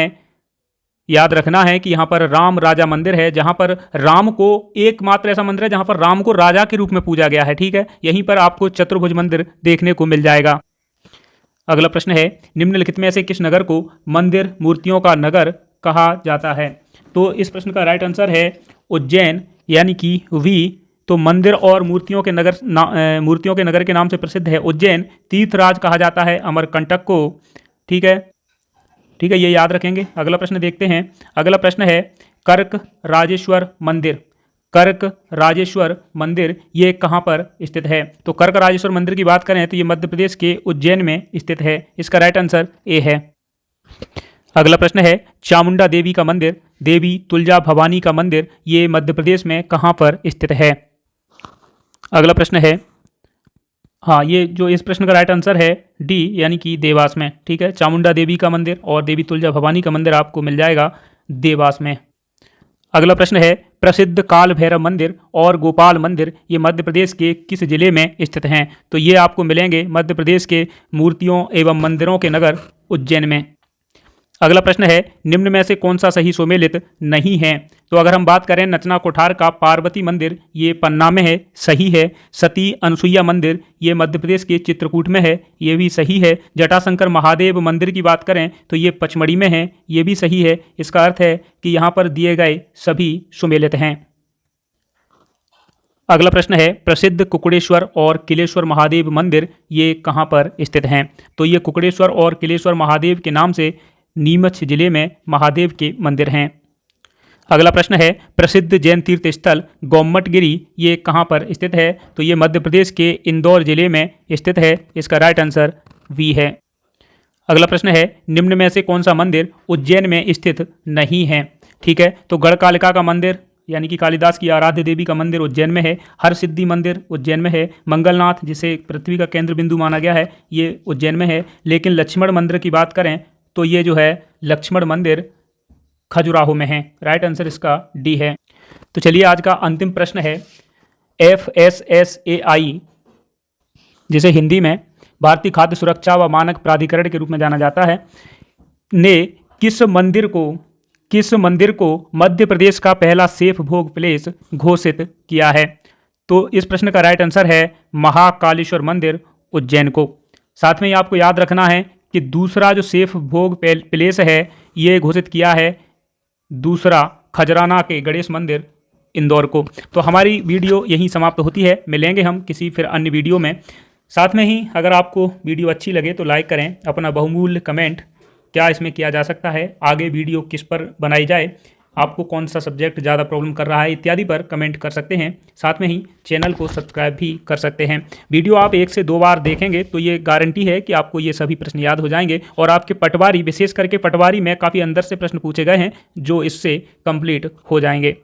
है कि यहाँ पर राम राजा मंदिर है, जहाँ पर राम को, एकमात्र ऐसा मंदिर है जहाँ पर राम को राजा के रूप में पूजा गया है। ठीक है, यहीं पर आपको चतुर्भुज मंदिर देखने को मिल जाएगा। अगला प्रश्न है, निम्नलिखित में से किस नगर को मंदिर मूर्तियों का नगर कहा जाता है? तो इस प्रश्न का राइट आंसर है उज्जैन यानी कि वी। तो मंदिर और मूर्तियों के नगर के नाम से प्रसिद्ध है उज्जैन। तीर्थराज कहा जाता है अमरकंटक को। ठीक है, ये याद रखेंगे। अगला प्रश्न देखते हैं। अगला प्रश्न है, कर्क राजेश्वर मंदिर ये कहाँ पर स्थित है? तो कर्क राजेश्वर मंदिर की बात करें तो ये मध्य प्रदेश के उज्जैन में स्थित है। इसका राइट आंसर ए है। अगला प्रश्न है, चामुंडा देवी का मंदिर, देवी तुलजा भवानी का मंदिर ये मध्य प्रदेश में कहाँ पर स्थित है? अगला प्रश्न है, हाँ, ये जो इस प्रश्न का राइट आंसर है डी यानी कि देवास में। ठीक है, चामुंडा देवी का मंदिर और देवी तुलजा भवानी का मंदिर आपको मिल जाएगा देवास में। अगला प्रश्न है, प्रसिद्ध काल भैरव मंदिर और गोपाल मंदिर ये मध्य प्रदेश के किस जिले में स्थित हैं? तो ये आपको मिलेंगे मध्य प्रदेश के मूर्तियों एवं मंदिरों के नगर उज्जैन में। अगला प्रश्न है, निम्न में से कौन सा सही सुमेलित नहीं है? तो अगर हम बात करें नचना कोठार का पार्वती मंदिर ये पन्ना में है, सही है। सती अनसुईया मंदिर ये मध्य प्रदेश के चित्रकूट में है, ये भी सही है। जटाशंकर महादेव मंदिर की बात करें तो ये पचमढ़ी में है, ये भी सही है। इसका अर्थ है कि यहाँ पर दिए गए सभी सुमेलित हैं। अगला प्रश्न है, प्रसिद्ध कुकुड़ेश्वर और किलेश्वर महादेव मंदिर ये कहाँ पर स्थित हैं? तो ये कुकुड़ेश्वर और किलेश्वर महादेव के नाम से नीमच जिले में महादेव के मंदिर हैं। अगला प्रश्न है, प्रसिद्ध जैन तीर्थ स्थल गोमटगिरी ये कहाँ पर स्थित है? तो ये मध्य प्रदेश के इंदौर जिले में स्थित है। इसका राइट आंसर वी है। अगला प्रश्न है, निम्न में से कौन सा मंदिर उज्जैन में स्थित नहीं है? ठीक है, तो गढ़कालिका का मंदिर यानी कि कालिदास की आराध्य देवी का मंदिर उज्जैन में है। हर सिद्धि मंदिर उज्जैन में है। मंगलनाथ जिसे पृथ्वी का केंद्र बिंदु माना गया है ये उज्जैन में है। लेकिन लक्ष्मण मंदिर की बात करें तो ये जो है लक्ष्मण मंदिर खजुराहो में है। राइट आंसर इसका डी है। तो चलिए आज का अंतिम प्रश्न है, FSSAI जिसे हिंदी में भारतीय खाद्य सुरक्षा व मानक प्राधिकरण के रूप में जाना जाता है, ने किस मंदिर को मध्य प्रदेश का पहला सेफ भोग प्लेस घोषित किया है? तो इस प्रश्न का राइट आंसर है महाकालेश्वर मंदिर उज्जैन को। साथ में ही आपको याद रखना है कि दूसरा जो सेफ भोग प्लेस है ये घोषित किया है दूसरा खजराना के गणेश मंदिर इंदौर को। तो हमारी वीडियो यहीं समाप्त होती है। मिलेंगे हम किसी फिर अन्य वीडियो में। साथ में ही अगर आपको वीडियो अच्छी लगे तो लाइक करें, अपना बहुमूल्य कमेंट क्या इसमें किया जा सकता है, आगे वीडियो किस पर बनाई जाए, आपको कौन सा सब्जेक्ट ज़्यादा प्रॉब्लम कर रहा है इत्यादि पर कमेंट कर सकते हैं। साथ में ही चैनल को सब्सक्राइब भी कर सकते हैं। वीडियो आप 1 से 2 बार देखेंगे तो ये गारंटी है कि आपको ये सभी प्रश्न याद हो जाएंगे और आपके पटवारी, विशेष करके पटवारी में काफ़ी अंदर से प्रश्न पूछे गए हैं जो इससे कंप्लीट हो जाएंगे।